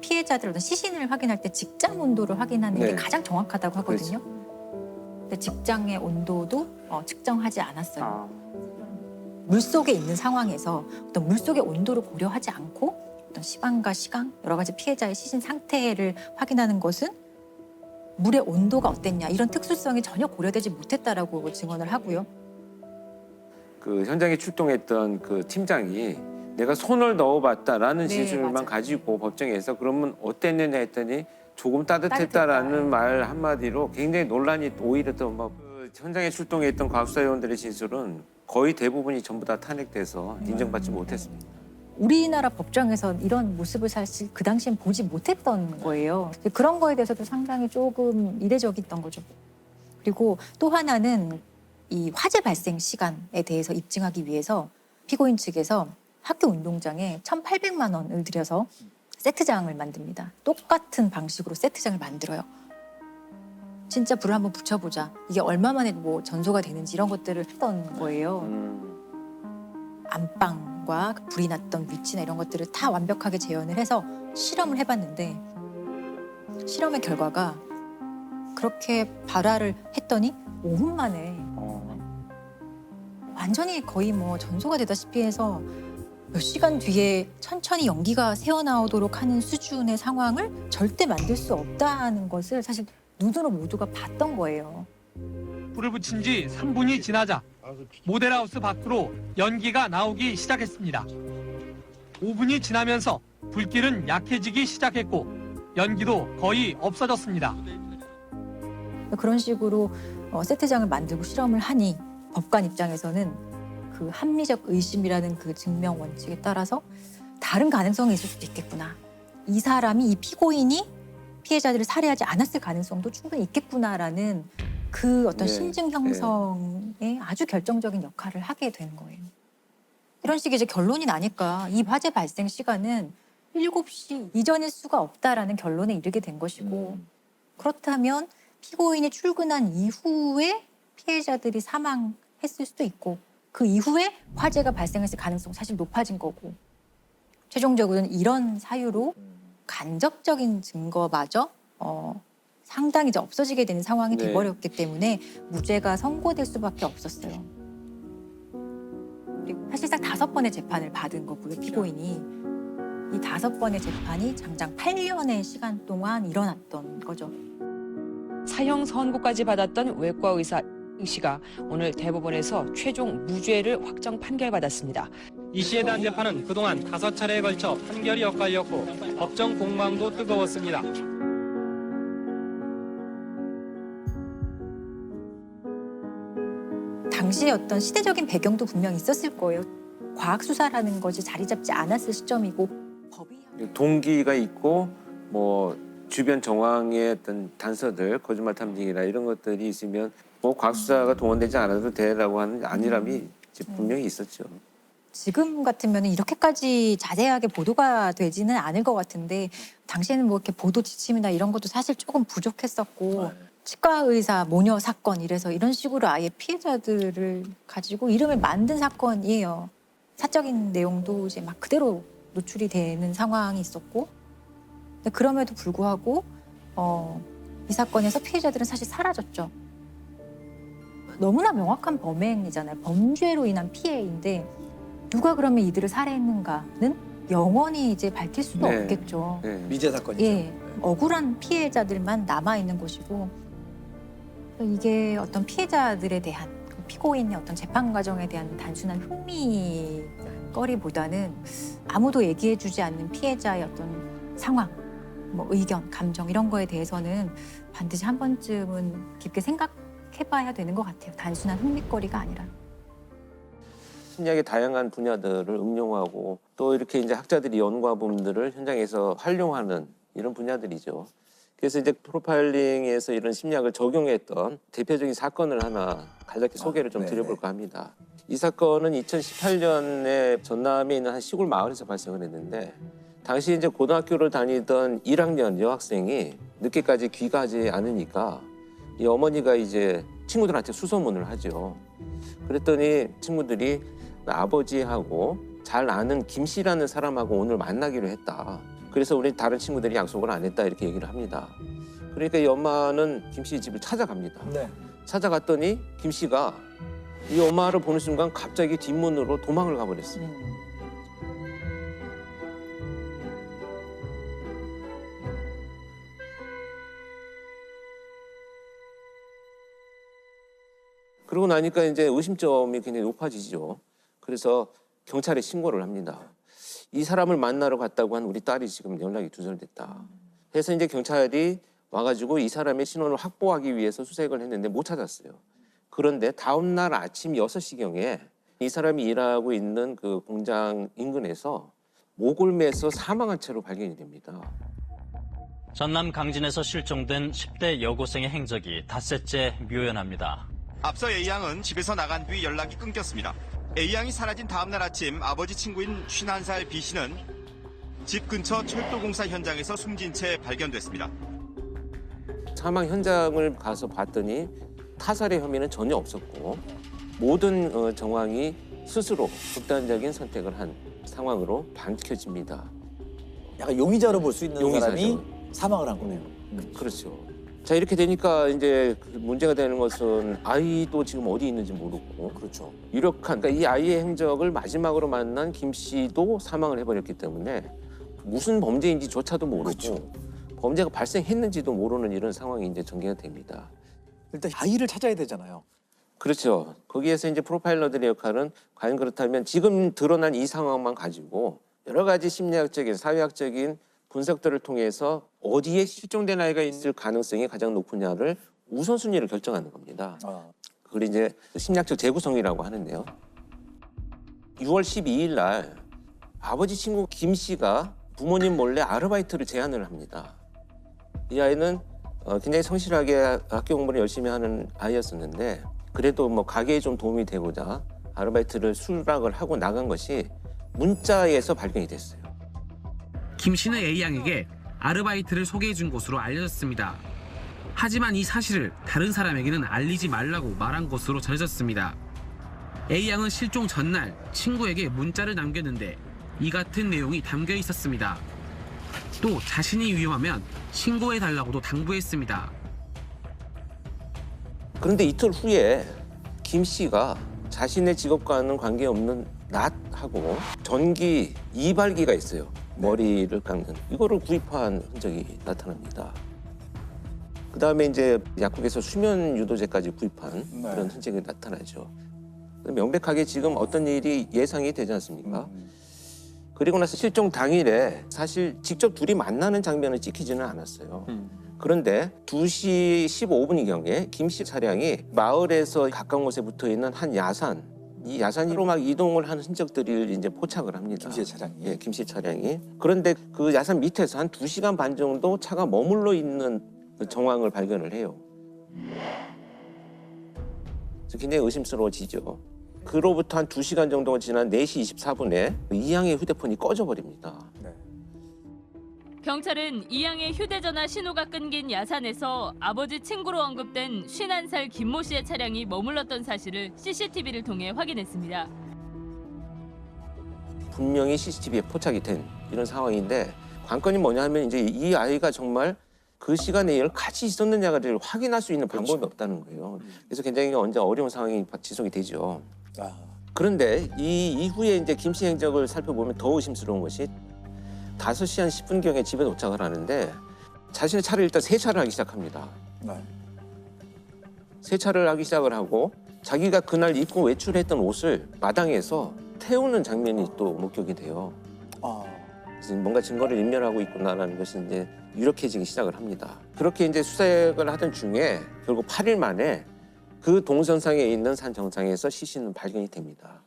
피해자들 어떤 시신을 확인할 때 직장 온도를 확인하는 게 가장 정확하다고 하거든요. 근데 직장의 온도도 측정하지 않았어요. 물속에 있는 상황에서 어떤 물속의 온도를 고려하지 않고 어떤 시간과 시간, 여러 가지 피해자의 시신 상태를 확인하는 것은 물의 온도가 어땠냐 이런 특수성이 전혀 고려되지 못했다라고 증언을 하고요. 그 현장에 출동했던 그 팀장이 내가 손을 넣어봤다라는 네, 진술만 맞아요. 가지고 법정에서 그러면 어땠느냐 했더니 조금 따뜻했다라는 말 한마디로 굉장히 논란이 오히려 더 막 현장에 출동했던 과학수사 요원들의 진술은 거의 대부분이 전부 다 탄핵돼서 인정받지 못했습니다. 우리나라 법정에서 이런 모습을 사실 그 당시엔 보지 못했던 거예요. 그런 거에 대해서도 상당히 조금 이례적이었던 거죠. 그리고 또 하나는 이 화재 발생 시간에 대해서 입증하기 위해서 피고인 측에서 학교 운동장에 1,800만 원을 들여서 세트장을 만듭니다. 똑같은 방식으로 세트장을 만들어요. 진짜 불을 한번 붙여보자. 이게 얼마 만에 뭐 전소가 되는지 이런 것들을 했던 거예요. 안방과 불이 났던 위치나 이런 것들을 다 완벽하게 재현을 해서 실험을 해봤는데 실험의 결과가 그렇게 발화를 했더니 5분 만에 완전히 거의 뭐 전소가 되다시피 해서 몇 시간 뒤에 천천히 연기가 새어나오도록 하는 수준의 상황을 절대 만들 수 없다는 것을 사실 눈으로 모두가 봤던 거예요. 불을 붙인 지 3분이 지나자 모델하우스 밖으로 연기가 나오기 시작했습니다. 5분이 지나면서 불길은 약해지기 시작했고 연기도 거의 없어졌습니다. 그런 식으로 세트장을 만들고 실험을 하니 법관 입장에서는 그 합리적 의심이라는 그 증명 원칙에 따라서 다른 가능성이 있을 수도 있겠구나. 이 사람이 이 피고인이 피해자들을 살해하지 않았을 가능성도 충분히 있겠구나라는 그 어떤 심증 형성에 아주 결정적인 역할을 하게 된 거예요. 이런 식의 이제 결론이 나니까 이 화재 발생 시간은 7시 이전일 수가 없다라는 결론에 이르게 된 것이고 그렇다면 피고인이 출근한 이후에 피해자들이 사망했을 수도 있고 그 이후에 화재가 발생했을 가능성이 사실 높아진 거고 최종적으로는 이런 사유로 간접적인 증거마저 상당히 이제 없어지게 되는 상황이 돼버렸기 때문에 무죄가 선고될 수밖에 없었어요. 그리고 사실상 5번의 재판을 받은 거고요, 피고인이. 이 5번의 재판이 장장 8년의 시간 동안 일어났던 거죠. 사형 선고까지 받았던 외과 의사 이 씨가 오늘 대법원에서 최종 무죄를 확정 판결받았습니다. 이 씨에 대한 재판은 그동안 5차례에 걸쳐 판결이 엇갈렸고 법정 공방도 뜨거웠습니다. 당시의 어떤 시대적인 배경도 분명 있었을 거예요. 과학 수사라는 것이 자리 잡지 않았을 시점이고 동기가 있고 뭐 주변 정황의 어떤 단서들, 거짓말 탐지기나 이런 것들이 있으면 뭐 과학수사가 동원되지 않아도 되라고 하는 안일함이 분명히 있었죠. 지금 같으면 이렇게까지 자세하게 보도가 되지는 않을 것 같은데 당시에는 뭐 이렇게 보도 지침이나 이런 것도 사실 조금 부족했었고 치과 의사 모녀 사건 이래서 이런 식으로 아예 피해자들을 가지고 이름을 만든 사건이에요. 사적인 내용도 이제 막 그대로 노출이 되는 상황이 있었고 근데 그럼에도 불구하고 이 사건에서 피해자들은 사실 사라졌죠. 너무나 명확한 범행이잖아요. 범죄로 인한 피해인데 누가 그러면 이들을 살해했는가는 영원히 이제 밝힐 수도 없겠죠. 미제 사건이죠. 예, 억울한 피해자들만 남아 있는 것이고 이게 어떤 피해자들에 대한 피고인의 어떤 재판 과정에 대한 단순한 흥미거리보다는 아무도 얘기해주지 않는 피해자의 어떤 상황 뭐 의견, 감정 이런 거에 대해서는 반드시 한 번쯤은 깊게 생각해봐야 되는 것 같아요. 단순한 흥미거리가 아니라. 심리학의 다양한 분야들을 응용하고 또 이렇게 이제 학자들이 연구한 부분들을 현장에서 활용하는 이런 분야들이죠. 그래서 이제 프로파일링에서 이런 심리학을 적용했던 대표적인 사건을 하나 간략히 소개를 좀 드려볼까 합니다. 이 사건은 2018년에 전남에 있는 한 시골 마을에서 발생을 했는데 당시 이제 고등학교를 다니던 1학년 여학생이 늦게까지 귀가하지 않으니까 이 어머니가 이제 친구들한테 수소문을 하죠. 그랬더니 친구들이 아버지하고 잘 아는 김 씨라는 사람하고 오늘 만나기로 했다. 그래서 우리 다른 친구들이 약속을 안 했다 이렇게 얘기를 합니다. 그러니까 이 엄마는 김 씨 집을 찾아갑니다. 찾아갔더니 김 씨가 이 엄마를 보는 순간 갑자기 뒷문으로 도망을 가버렸어요. 그러고 나니까 이제 의심점이 굉장히 높아지죠. 그래서 경찰에 신고를 합니다. 이 사람을 만나러 갔다고 한 우리 딸이 지금 연락이 두절됐다. 그래서 이제 경찰이 와가지고 이 사람의 신원을 확보하기 위해서 수색을 했는데 못 찾았어요. 그런데 다음 날 아침 6시경에 이 사람이 일하고 있는 그 공장 인근에서 목을 매서 사망한 채로 발견이 됩니다. 전남 강진에서 실종된 10대 여고생의 행적이 닷새째 묘연합니다. 앞서 A양은 집에서 나간 뒤 연락이 끊겼습니다. A양이 사라진 다음날 아침 아버지 친구인 51살 B씨는 집 근처 철도공사 현장에서 숨진 채 발견됐습니다. 사망 현장을 가서 봤더니 타살의 혐의는 전혀 없었고 모든 정황이 스스로 극단적인 선택을 한 상황으로 밝혀집니다. 약간 용의자로 볼 수 있는 용의자죠. 사람이 사망을 한 거네요. 그렇죠. 자, 이렇게 되니까 이제 문제가 되는 것은 아이도 지금 어디 있는지 모르고 그렇죠. 유력한 그러니까 이 아이의 행적을 마지막으로 만난 김 씨도 사망을 해버렸기 때문에 무슨 범죄인지조차도 모르고 그렇죠. 범죄가 발생했는지도 모르는 이런 상황이 이제 전개가 됩니다. 일단 아이를 찾아야 되잖아요. 그렇죠. 거기에서 이제 프로파일러들의 역할은 과연 그렇다면 지금 드러난 이 상황만 가지고 여러 가지 심리학적인, 사회학적인 분석들을 통해서 어디에 실종된 아이가 있을 가능성이 가장 높으냐를 우선순위를 결정하는 겁니다. 그걸 이제 심리학적 재구성이라고 하는데요. 6월 12일 날 아버지 친구 김 씨가 부모님 몰래 아르바이트를 제안을 합니다. 이 아이는 굉장히 성실하게 학교 공부를 열심히 하는 아이였었는데 그래도 뭐 가게에 좀 도움이 되고자 아르바이트를 수락을 하고 나간 것이 문자에서 발견이 됐어요. 김 씨는 A양에게 아르바이트를 소개해준 곳으로 알려졌습니다. 하지만 이 사실을 다른 사람에게는 알리지 말라고 말한 것으로 전해졌습니다. A양은 실종 전날 친구에게 문자를 남겼는데 이 같은 내용이 담겨 있었습니다. 또 자신이 위험하면 신고해달라고도 당부했습니다. 그런데 이틀 후에 김 씨가 자신의 직업과는 관계없는 낫하고 전기 이발기가 있어요. 머리를 깎는 이거를 구입한 흔적이 나타납니다. 그 다음에 이제 약국에서 수면 유도제까지 구입한 그런 흔적이 나타나죠. 명백하게 지금 어떤 일이 예상이 되지 않습니까? 그리고 나서 실종 당일에 사실 직접 둘이 만나는 장면을 찍히지는 않았어요. 그런데 2시 15분경에 김 씨 차량이 마을에서 가까운 곳에 붙어 있는 한 야산, 이 야산으로 막 이동을 하는 흔적들을 이제 포착을 합니다. 김 씨 차량이. 예, 김 씨 차량이. 그런데 그 야산 밑에서 한 2시간 반 정도 차가 머물러 있는 그 정황을 발견을 해요. 그래서 굉장히 의심스러워지죠. 그로부터 한 2시간 정도가 지난 4시 24분에 이양의 휴대폰이 꺼져버립니다. 경찰은 이양의 휴대전화 신호가 끊긴 야산에서 아버지 친구로 언급된 51살 김모 씨의 차량이 머물렀던 사실을 CCTV를 통해 확인했습니다. 분명히 CCTV에 포착이 된 이런 상황인데 관건이 뭐냐 하면 이제 이 아이가 정말 그 시간에 이걸 같이 있었느냐를 확인할 수 있는 방법이 없다는 거예요. 그래서 굉장히 언제 어려운 상황이 지속이 되죠. 그런데 이 이후에 이제 김 씨 행적을 살펴보면 더 의심스러운 것이 5시 한 10분경에 집에 도착을 하는데 자신의 차를 일단 세차를 하기 시작합니다. 세차를 하기 시작을 하고 자기가 그날 입고 외출했던 옷을 마당에서 태우는 장면이 또 목격이 돼요. 그래서 뭔가 증거를 인멸하고 있구나라는 것이 이제 유력해지기 시작을 합니다. 그렇게 이제 수색을 하던 중에 결국 8일 만에 그 동선상에 있는 산 정상에서 시신은 발견이 됩니다.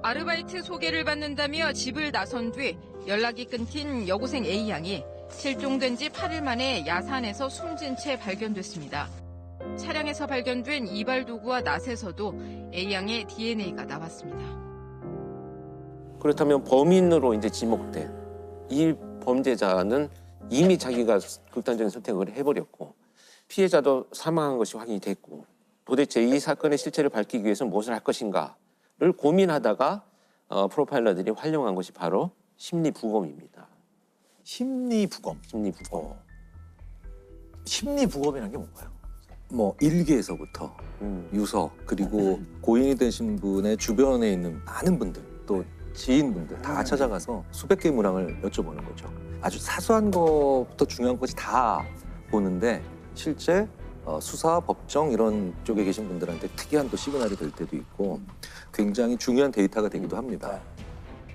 아르바이트 소개를 받는다며 집을 나선 뒤 연락이 끊긴 여고생 A양이 실종된 지 8일 만에 야산에서 숨진 채 발견됐습니다. 차량에서 발견된 이발 도구와 낫에서도 A양의 DNA가 나왔습니다. 그렇다면 범인으로 이제 지목된 이 범죄자는 이미 자기가 극단적인 선택을 해버렸고 피해자도 사망한 것이 확인이 됐고 도대체 이 사건의 실체를 밝히기 위해서 무엇을 할 것인가를 고민하다가 프로파일러들이 활용한 것이 바로 심리부검입니다. 심리부검. 심리부검. 심리부검이라는 게 뭔가요? 뭐 일기에서부터 유서 그리고 고인이 되신 분의 주변에 있는 많은 분들 또 지인분들 다 찾아가서 수백 개의 문항을 여쭤보는 거죠. 아주 사소한 것부터 중요한 것이 다 보는데 실제 수사, 법정 이런 쪽에 계신 분들한테 특이한 또 시그널이 될 때도 있고 굉장히 중요한 데이터가 되기도 합니다.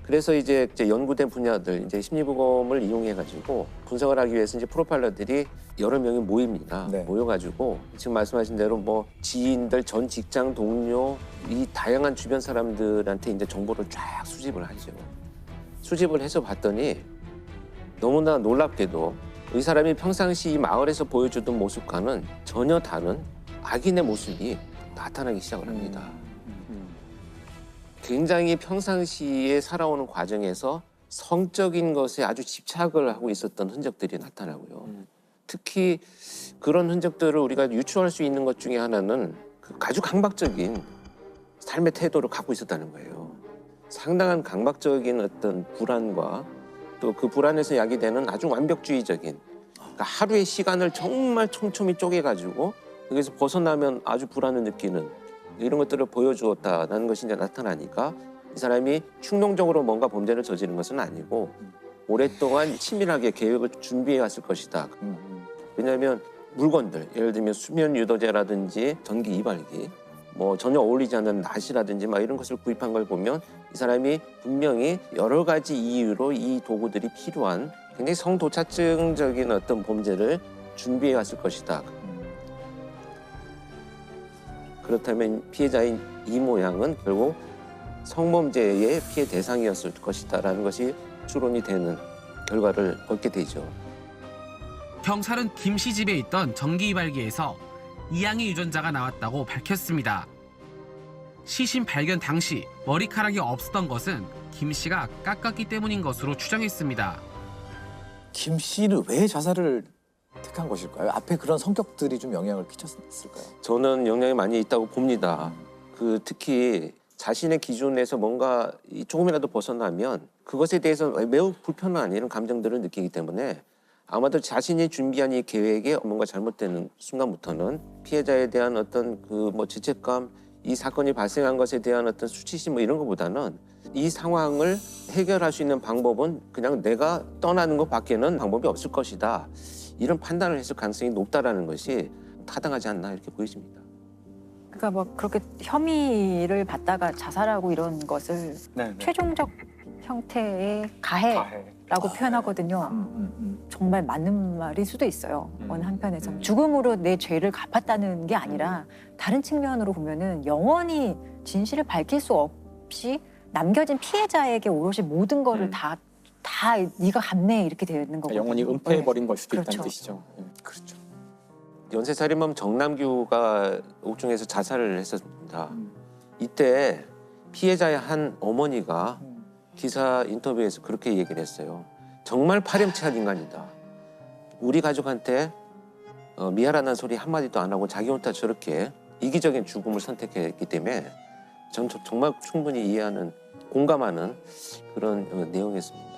그래서 이제 연구된 분야들 이제 심리부검을 이용해가지고 분석을 하기 위해서 이제 프로파일러들이 여러 명이 모입니다. 모여가지고 지금 말씀하신 대로 뭐 지인들, 전 직장 동료 이 다양한 주변 사람들한테 이제 정보를 쫙 수집을 하죠. 수집을 해서 봤더니 너무나 놀랍게도 이 사람이 평상시 이 마을에서 보여주던 모습과는 전혀 다른 악인의 모습이 나타나기 시작을 합니다. 굉장히 평상시에 살아오는 과정에서 성적인 것에 아주 집착을 하고 있었던 흔적들이 나타나고요. 특히 그런 흔적들을 우리가 유추할 수 있는 것 중에 하나는 그 아주 강박적인 삶의 태도를 갖고 있었다는 거예요. 상당한 강박적인 어떤 불안과 또 그 불안에서 야기되는 아주 완벽주의적인 그러니까 하루의 시간을 정말 촘촘히 쪼개가지고 여기서 벗어나면 아주 불안을 느끼는 이런 것들을 보여주었다는 것이 이제 나타나니까 이 사람이 충동적으로 뭔가 범죄를 저지른 것은 아니고 오랫동안 치밀하게 계획을 준비해 왔을 것이다. 왜냐하면 물건들, 예를 들면 수면 유도제라든지 전기 이발기, 뭐 전혀 어울리지 않는 낫이라든지 막 이런 것을 구입한 걸 보면 이 사람이 분명히 여러 가지 이유로 이 도구들이 필요한 굉장히 성도착증적인 어떤 범죄를 준비해 왔을 것이다. 그렇다면 피해자인 이 모양은 결국 성범죄의 피해 대상이었을 것이다라는 것이 추론이 되는 결과를 얻게 되죠. 경찰은 김 씨 집에 있던 전기 이발기에서 이양의 유전자가 나왔다고 밝혔습니다. 시신 발견 당시 머리카락이 없었던 것은 김 씨가 깎았기 때문인 것으로 추정했습니다. 김 씨는 왜 자살을 택한 것일까요? 앞에 그런 성격들이 좀 영향을 끼쳤을까요? 저는 영향이 많이 있다고 봅니다. 특히 자신의 기준에서 뭔가 조금이라도 벗어나면 그것에 대해서 매우 불편한 이런 감정들을 느끼기 때문에 아마도 자신이 준비한 이 계획에 뭔가 잘못되는 순간부터는 피해자에 대한 어떤 그 뭐 죄책감, 이 사건이 발생한 것에 대한 어떤 수치심 뭐 이런 것보다는 이 상황을 해결할 수 있는 방법은 그냥 내가 떠나는 것밖에는 방법이 없을 것이다. 이런 판단을 했을 가능성이 높다라는 것이 타당하지 않나 이렇게 보여집니다. 그러니까 뭐 그렇게 혐의를 받다가 자살하고 이런 것을 최종적 형태의 가해라고 표현하거든요. 정말 맞는 말일 수도 있어요. 어느 한편에서 죽음으로 내 죄를 갚았다는 게 아니라 다른 측면으로 보면은 영원히 진실을 밝힐 수 없이 남겨진 피해자에게 오롯이 모든 거를 다 네가 갚네 이렇게 되는 거거든요. 영원히 은폐해버린 걸 수도 그렇죠. 있다는 뜻이죠. 그렇죠. 연쇄살인범 정남규가 옥중에서 자살을 했었습니다. 이때 피해자의 한 어머니가 기사 인터뷰에서 그렇게 얘기를 했어요. 정말 파렴치한 인간이다. 우리 가족한테 미안하다는 소리 한마디도 안 하고 자기 혼자 저렇게 이기적인 죽음을 선택했기 때문에 전 정말 충분히 이해하는, 공감하는 그런 내용이었습니다.